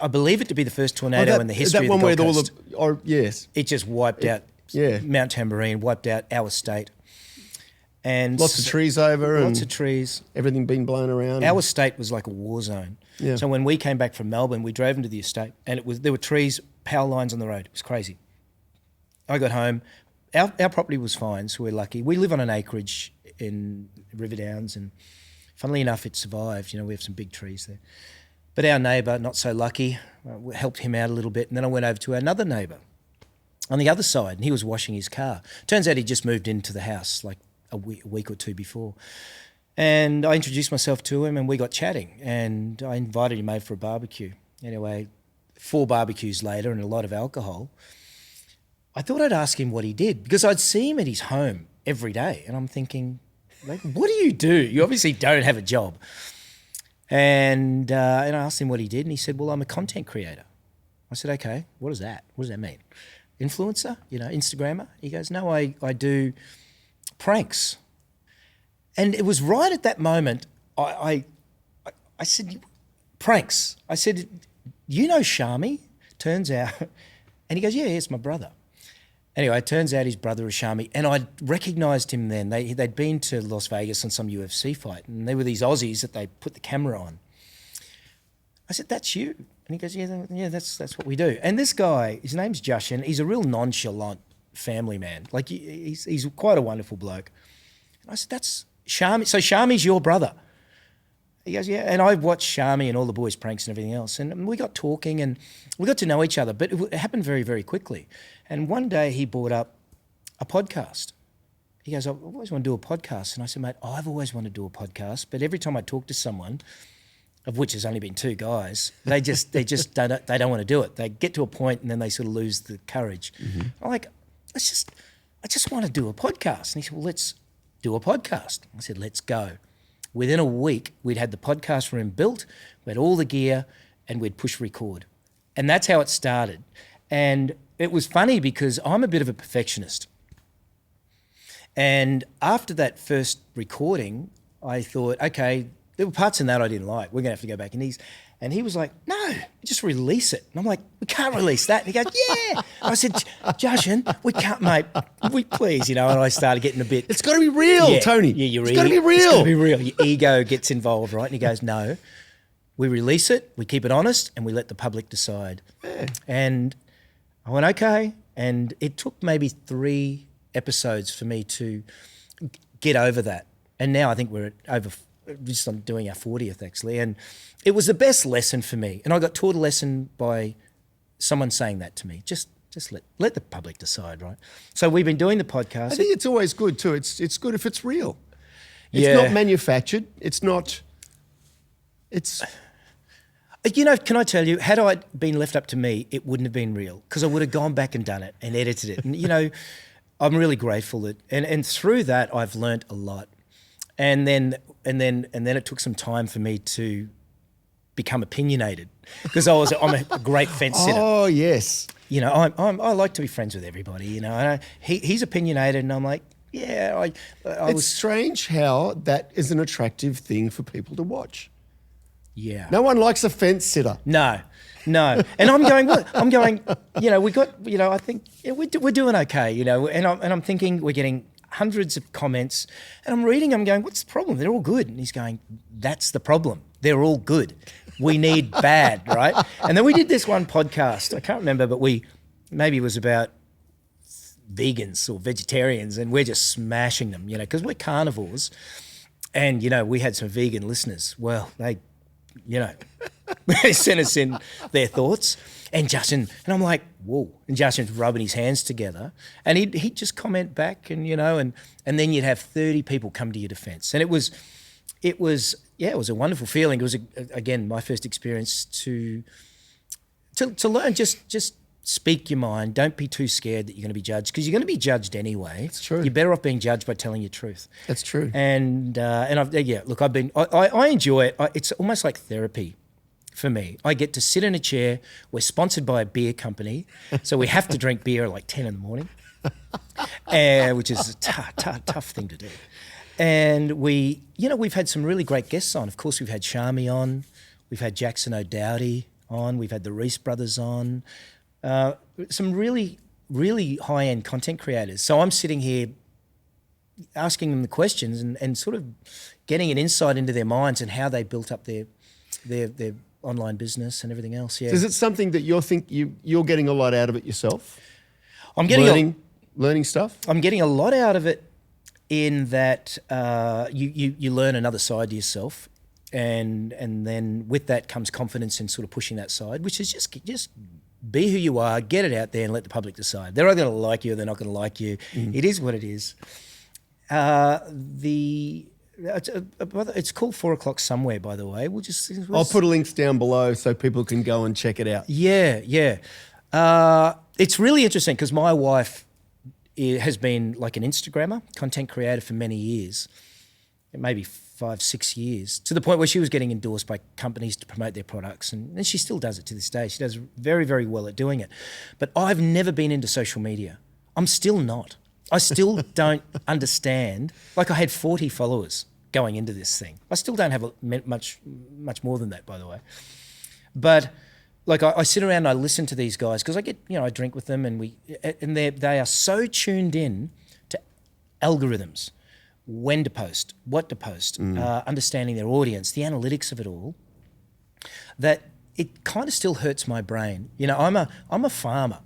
I believe it to be the first tornado in the history of the Gold Coast. Yes. It just wiped out Mount Tamborine, wiped out our state. And lots of trees over. Lots of trees. Everything being blown around. Our estate was like a war zone. Yeah. So when we came back from Melbourne, we drove into the estate, and there were trees, power lines on the road. It was crazy. I got home. Our property was fine, so we're lucky. We live on an acreage in River Downs, and funnily enough, it survived. You know, we have some big trees there. But our neighbour, not so lucky, helped him out a little bit, and then I went over to another neighbour on the other side, and he was washing his car. Turns out he just moved into the house like a week or two before. And I introduced myself to him, and we got chatting, and I invited him over for a barbecue. Anyway, 4 barbecues later and a lot of alcohol, I thought I'd ask him what he did because I'd see him at his home every day, and I'm thinking, like, what do you do? You obviously don't have a job. And I asked him what he did, and he said, well, I'm a content creator. I said, okay, what is that? What does that mean? Influencer, Instagrammer? He goes, no, I do pranks. And it was right at that moment, I said, pranks. I said, you know Shami? Turns out, and he goes, yeah, it's my brother. Anyway, it turns out his brother is Shami, and I recognised him then. They'd been to Las Vegas on some UFC fight, and they were these Aussies that they put the camera on. I said, that's you. And he goes, yeah, that's what we do. And this guy, his name's Jushin, he's a real nonchalant family man. Like, he's quite a wonderful bloke. And I said, that's Shami. So Shami's your brother? He goes, yeah. And I watched Shami and all the boys' pranks and everything else. And we got talking and we got to know each other. But it happened very, very quickly. And one day he brought up a podcast. He goes, I've always wanted to do a podcast. And I said, mate, I've always wanted to do a podcast. But every time I talk to someone, of which has only been two guys, they don't want to do it. They get to a point and then they sort of lose the courage. Mm-hmm. I'm like, I just want to do a podcast. And he said, well, let's do a podcast. I said, let's go. Within a week, we'd had the podcast room built, we had all the gear, and we'd push record. And that's how it started. And it was funny because I'm a bit of a perfectionist. And after that first recording, I thought, okay, there were parts in that I didn't like. We're going to have to go back. And he was like, no, just release it. And I'm like, we can't release that. And he goes, yeah. I said, Jushin, we can't, mate. We please, And I started getting a bit. It's got to be real, Tony. Yeah, it's got to be real. It's got to be real. Your ego gets involved, right? And he goes, no, we release it, we keep it honest, and we let the public decide. Yeah. And I went, okay. And it took maybe 3 episodes for me to get over that. And now I think we're just on doing our 40th actually. And it was the best lesson for me. And I got taught a lesson by someone saying that to me. Just let the public decide, right? So we've been doing the podcast. I think it's always good too. It's good if it's real. It's not manufactured. It's not, it's... can I tell you, had I been left up to me, it wouldn't have been real because I would have gone back and done it and edited it. And, I'm really grateful that, and through that, I've learnt a lot. And then it took some time for me to become opinionated because I'm a great fence sitter. Oh yes. I like to be friends with everybody. And he's opinionated, and I'm like, yeah. It's strange how that is an attractive thing for people to watch. Yeah. No one likes a fence sitter. No. And I'm going, what? I'm going, we got, I think we're doing okay, and I'm thinking we're getting hundreds of comments, and I'm reading, I'm going, what's the problem? They're all good. And he's going, that's the problem. They're all good. We need bad, right? And then we did this one podcast. I can't remember, but maybe it was about vegans or vegetarians, and we're just smashing them, because we're carnivores. And, we had some vegan listeners. Well, they sent us in their thoughts. And Justin, and I'm like, whoa. And Justin's rubbing his hands together. And he'd just comment back and then you'd have 30 people come to your defense. And it was a wonderful feeling. It was, again, my first experience to learn, just speak your mind. Don't be too scared that you're going to be judged, because you're going to be judged anyway. It's true. You're better off being judged by telling your truth. That's true. And I enjoy it. It's almost like therapy. For me, I get to sit in a chair. We're sponsored by a beer company, so we have to drink beer at like 10 in the morning, which is a tough thing to do. And we've had some really great guests on. Of course, we've had Shami on, we've had Jackson O'Dowdy on, we've had the Reese brothers on, some really, really high-end content creators. So I'm sitting here asking them the questions and sort of getting an insight into their minds and how they built up their online business and everything else. Yeah. Is it something that you're getting a lot out of it yourself? I'm getting learning stuff. I'm getting a lot out of it in that you learn another side to yourself, and then with that comes confidence in sort of pushing that side, which is just be who you are, get it out there, and let the public decide. They're either going to like you or they're not going to like you. It is what it is. It's called 4 o'clock somewhere, by the way. I'll put links down below so people can go and check it out. Yeah. It's really interesting because my wife has been like an Instagrammer, content creator for many years, maybe 5-6 years, to the point where she was getting endorsed by companies to promote their products. And she still does it to this day. She does very, very well at doing it. But I've never been into social media. I'm still not. I still don't understand. Like I had 40 followers going into this thing. I still don't have much more than that, by the way. But like I sit around and I listen to these guys because I drink with them and they are so tuned in to algorithms, when to post, what to post, understanding their audience, the analytics of it all, that it kind of still hurts my brain. You know, I'm a farmer.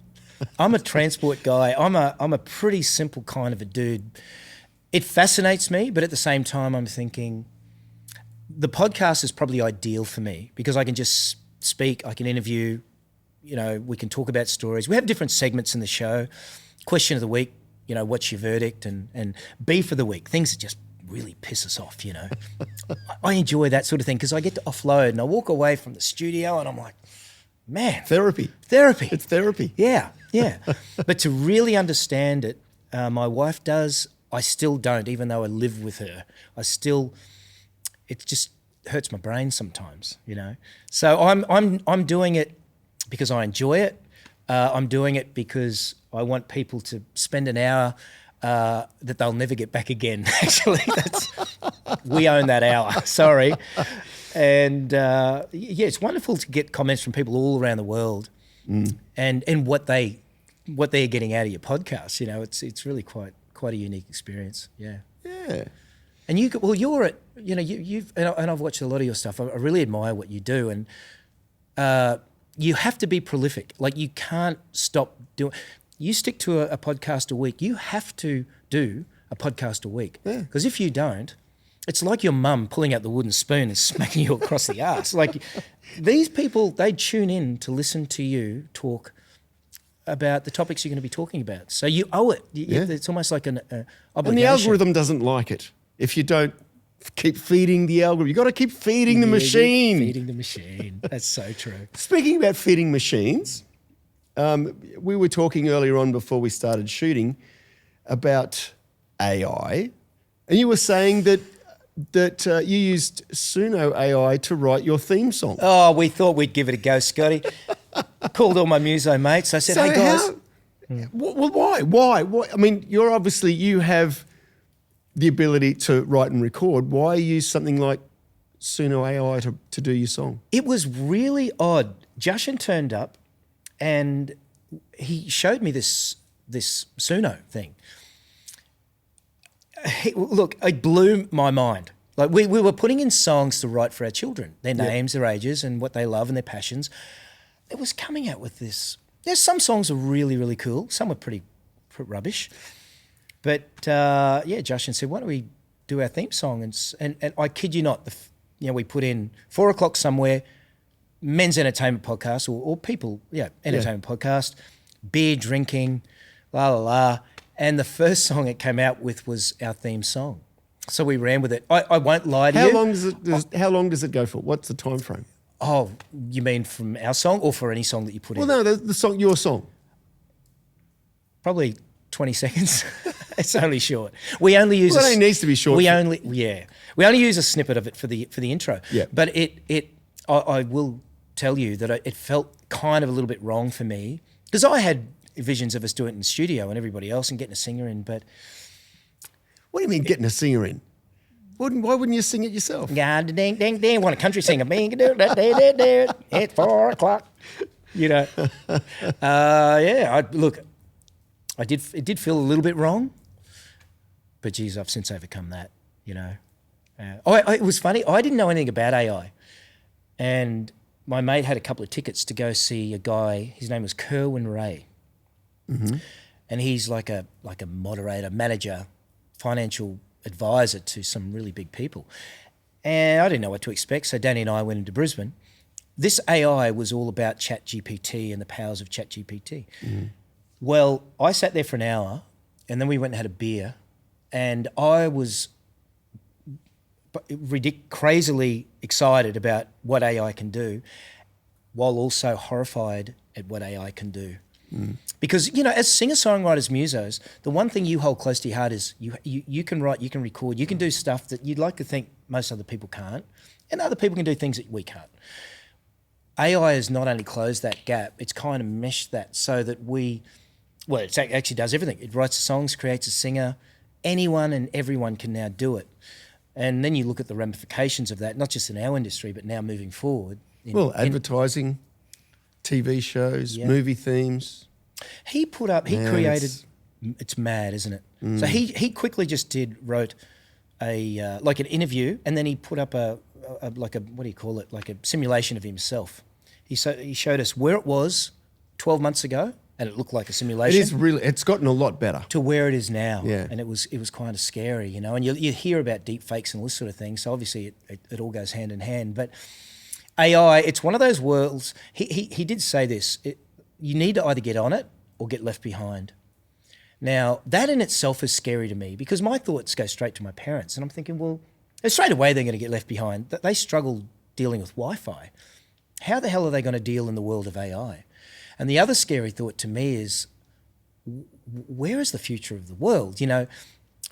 I'm a transport guy. I'm a pretty simple kind of a dude. It fascinates me, but at the same time I'm thinking the podcast is probably ideal for me because I can just speak, I can interview, you know, we can talk about stories. We have different segments in the show. Question of the week, you know, what's your verdict, and beef of the week, things that just really piss us off, you know. I enjoy that sort of thing because I get to offload and I walk away from the studio and I'm like, man. Therapy. It's therapy. Yeah. But to really understand it, my wife does, I still don't, even though I live with her. It just hurts my brain sometimes, you know. So I'm doing it because I enjoy it. I'm doing it because I want people to spend an hour that they'll never get back again. Actually, we own that hour. Sorry. And yeah, it's wonderful to get comments from people all around the world, and what they're getting out of your podcast. You know, it's really quite a unique experience. Yeah. Yeah. And you're at, you know, you've and I've watched a lot of your stuff. I really admire what you do, and you have to be prolific. Like you can't stop doing. You stick to a podcast a week. You have to do a podcast a week because if you don't, it's like your mum pulling out the wooden spoon and smacking you across the arse. Like these people, they tune in to listen to you talk about the topics you're going to be talking about. So you owe it. It's almost like an obligation. And the algorithm doesn't like it. If you don't keep feeding the algorithm, you've got to keep feeding the machine. Feeding the machine. That's so true. Speaking about feeding machines, we were talking earlier on before we started shooting about AI, and you were saying that you used Suno AI to write your theme song. Oh, we thought we'd give it a go, Scotty. Called all my muso mates. I said, hey, guys. Why? I mean, you have the ability to write and record. Why use something like Suno AI to do your song? It was really odd. Justin turned up and he showed me this Suno thing. Look, it blew my mind. Like we were putting in songs to write for our children, their names, their ages, and what they love and their passions. It was coming out with this. There's some songs are really, really cool. Some are pretty rubbish. But Justin said, why don't we do our theme song? And I kid you not, we put in 4 o'clock somewhere, men's entertainment podcast or people, entertainment podcast, beer drinking, la la la. And the first song it came out with was our theme song. So we ran with it. I won't lie to you. How long does it go for? What's the time frame? Oh, you mean from our song or for any song that you put in? Well, no, the song, your song. Probably 20 seconds. It's only short. We only use. Well, it needs to be short. We only use a snippet of it for the intro. Yeah. But I will tell you that it felt kind of a little bit wrong for me because I had visions of us doing it in the studio and everybody else and getting a singer in. But what do you mean getting a singer in? Why wouldn't you sing it yourself? Yeah, ding ding ding. Want a country singer? It's 4 o'clock. You know. It did feel a little bit wrong, but geez, I've since overcome that. You know. It was funny. I didn't know anything about AI, and my mate had a couple of tickets to go see a guy. His name was Kerwin Ray, and he's like a moderator, manager, financial advisor to some really big people. And I didn't know what to expect, so Danny and I went into Brisbane. This AI was all about ChatGPT and the powers of ChatGPT. Well, I sat there for an hour, and then we went and had a beer, and I was crazily excited about what AI can do, while also horrified at what AI can do. Because, as singer-songwriters, musos, the one thing you hold close to your heart is you can write, you can record, you can do stuff that you'd like to think most other people can't, and other people can do things that we can't. AI has not only closed that gap, it's kind of meshed that so that it actually does everything. It writes songs, creates a singer. Anyone and everyone can now do it. And then you look at the ramifications of that, not just in our industry, but now moving forward. Advertising, TV shows, movie themes. He created, it's mad, isn't it? So he quickly just wrote an interview, and then he put up a what do you call it, like a simulation of himself. He showed us where it was 12 months ago, and it looked like a simulation. It's gotten a lot better. To where it is now. Yeah. And it was kind of scary, and you hear about deep fakes and all this sort of thing, so obviously it all goes hand in hand. But AI, it's one of those worlds. He did say this, you need to either get on it or get left behind. Now, that in itself is scary to me because my thoughts go straight to my parents, and I'm thinking, well, straight away they're going to get left behind. They struggle dealing with Wi-Fi. How the hell are they going to deal in the world of AI? And the other scary thought to me is, where is the future of the world?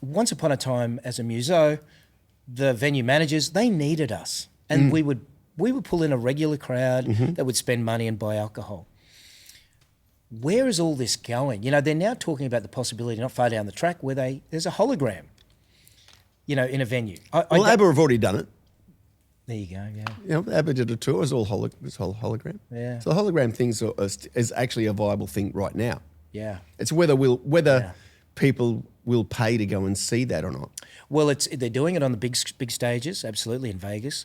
Once upon a time as a muso, the venue managers, they needed us. And we would pull in a regular crowd that would spend money and buy alcohol. Where is all this going? They're now talking about the possibility not far down the track where there's a hologram, in a venue. ABBA have already done it. There you go, yeah. ABBA did a tour, it was all hologram. Yeah. So the hologram thing is actually a viable thing right now. Yeah. It's whether people will pay to go and see that or not. Well, they're doing it on the big stages, absolutely, in Vegas.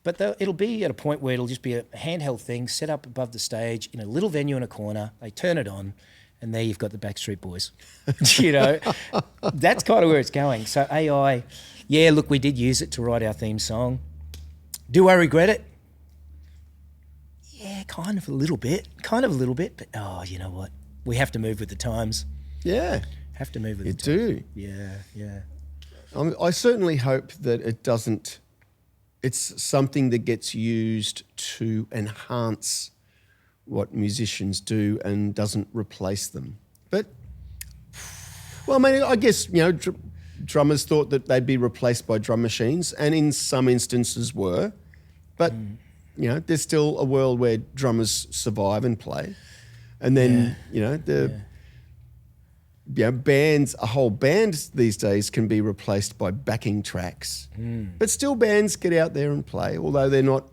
But it'll be at a point where it'll just be a handheld thing set up above the stage in a little venue in a corner. They turn it on, and there you've got the Backstreet Boys. That's kind of where it's going. So AI, look, we did use it to write our theme song. Do I regret it? Yeah, kind of a little bit. But, you know what? We have to move with the times. Yeah. Have to move with the times. You do. Yeah. I certainly hope that it doesn't... It's something that gets used to enhance what musicians do and doesn't replace them. But, I guess, drummers thought that they'd be replaced by drum machines, and in some instances were. But, there's still a world where drummers survive and play. And then, bands, a whole band these days can be replaced by backing tracks. But still bands get out there and play, although they're not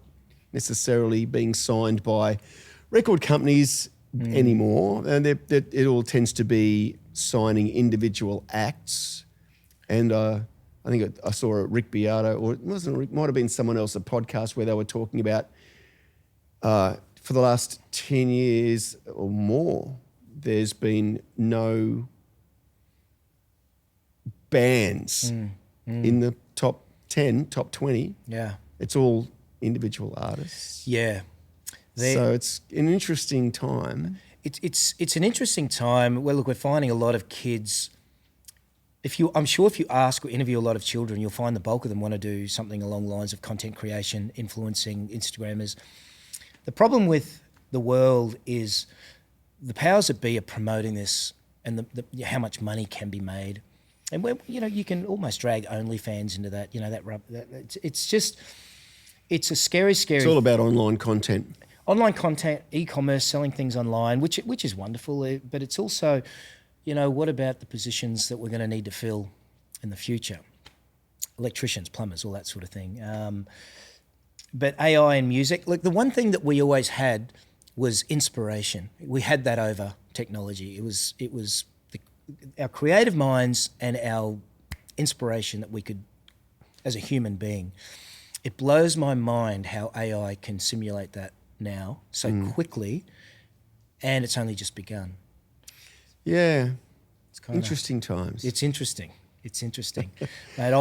necessarily being signed by record companies anymore. And it all tends to be signing individual acts. And I think I saw a Rick Beato, or it wasn't Rick, might have been someone else, a podcast where they were talking about for the last 10 years or more, there's been no bands in the top 10, top 20. Yeah. It's all individual artists. Yeah. So it's an interesting time. It's an interesting time. Well, look, we're finding a lot of kids. I'm sure if you ask or interview a lot of children, you'll find the bulk of them want to do something along the lines of content creation, influencing, Instagrammers. The problem with the world is the powers that be are promoting this and how much money can be made. And where, you can almost drag OnlyFans into that, it's a scary. It's all about online content. Online content, e-commerce, selling things online, which is wonderful, but it's also, what about the positions that we're going to need to fill in the future? Electricians, plumbers, all that sort of thing. But AI and music, look, the one thing that we always had was inspiration. We had that over technology. It was our creative minds and our inspiration that we could, as a human being. It blows my mind how AI can simulate that now so quickly, and it's only just begun. Yeah, it's interesting times. It's interesting. Mate,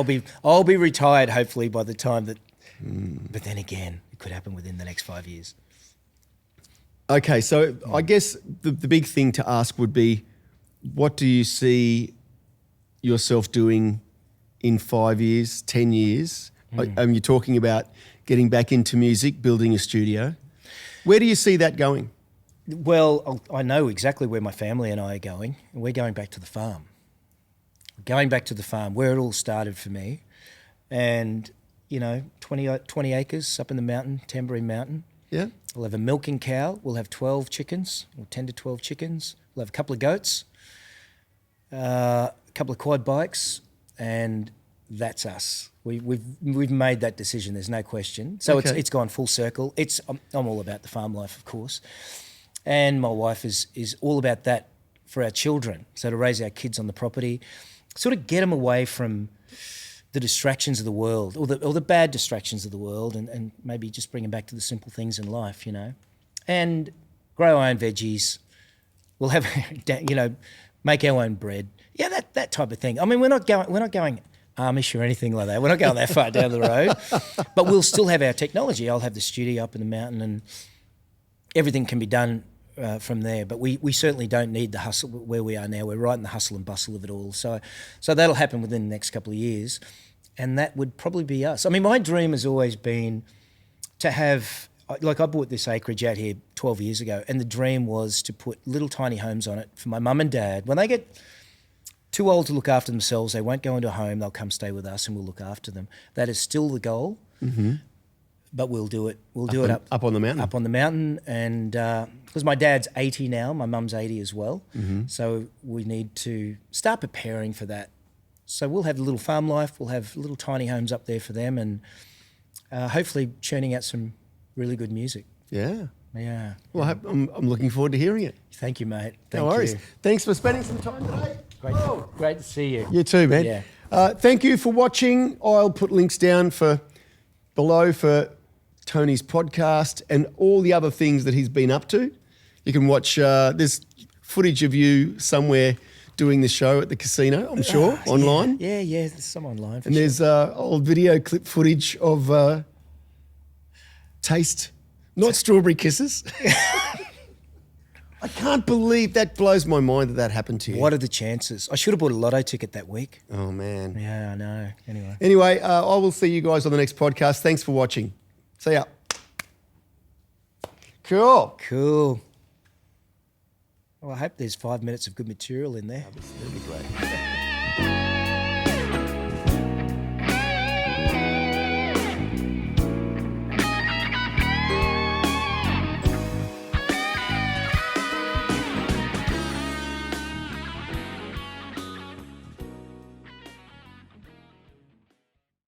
I'll be retired hopefully by the time that. But then again, it could happen within the next 5 years. Okay, so I guess the big thing to ask would be, what do you see yourself doing in 5 years, 10 years? You're talking about getting back into music, building a studio. Where do you see that going? Well, I know exactly where my family and I are going. We're going back to the farm. Going back to the farm, where it all started for me. And, 20 acres up in the mountain, Tamborine Mountain. Yeah. We'll have a milking cow. We'll have 12 chickens, or 10 to 12 chickens. We'll have a couple of goats, a couple of quad bikes, and that's us. We've made that decision. There's no question. So Okay. it's gone full circle. I'm all about the farm life, of course, and my wife is all about that for our children. So to raise our kids on the property, sort of get them away from the distractions of the world, or the bad distractions of the world, and maybe just bring them back to the simple things in life, and grow our own veggies. We'll have, make our own bread. Yeah, that type of thing. I mean, we're not going Amish or anything like that. We're not going that far down the road, but we'll still have our technology. I'll have the studio up in the mountain, and everything can be done from there. But we certainly don't need the hustle where we are now. We're right in the hustle and bustle of it all. So that'll happen within the next couple of years, and that would probably be us. I mean, my dream has always been to have, like, I bought this acreage out here 12 years ago, and the dream was to put little tiny homes on it for my mum and dad. When they get too old to look after themselves, they won't go into a home, they'll come stay with us and we'll look after them. That is still the goal, but we'll do it. We'll do it up on the mountain. Up on the mountain, and because my dad's 80 now, my mum's 80 as well, so we need to start preparing for that. So we'll have a little farm life, we'll have little tiny homes up there for them, and hopefully churning out some really good music. Yeah. Yeah. Well, I'm looking forward to hearing it. Thank you, mate. No worries. Thanks for spending some time today. Great to see you. You too, man. Yeah. Thank you for watching. I'll put links down below for Tony's podcast and all the other things that he's been up to. You can watch, there's footage of you somewhere doing the show at the casino, I'm sure, online. Yeah, there's some online. And there's old video clip footage of Taste, not Strawberry Kisses. I can't believe that. Blows my mind that happened to you. What are the chances? I should have bought a lotto ticket that week. Oh, man. Yeah, I know. Anyway, I will see you guys on the next podcast. Thanks for watching. See ya. Cool. Well, I hope there's 5 minutes of good material in there. That'd be great.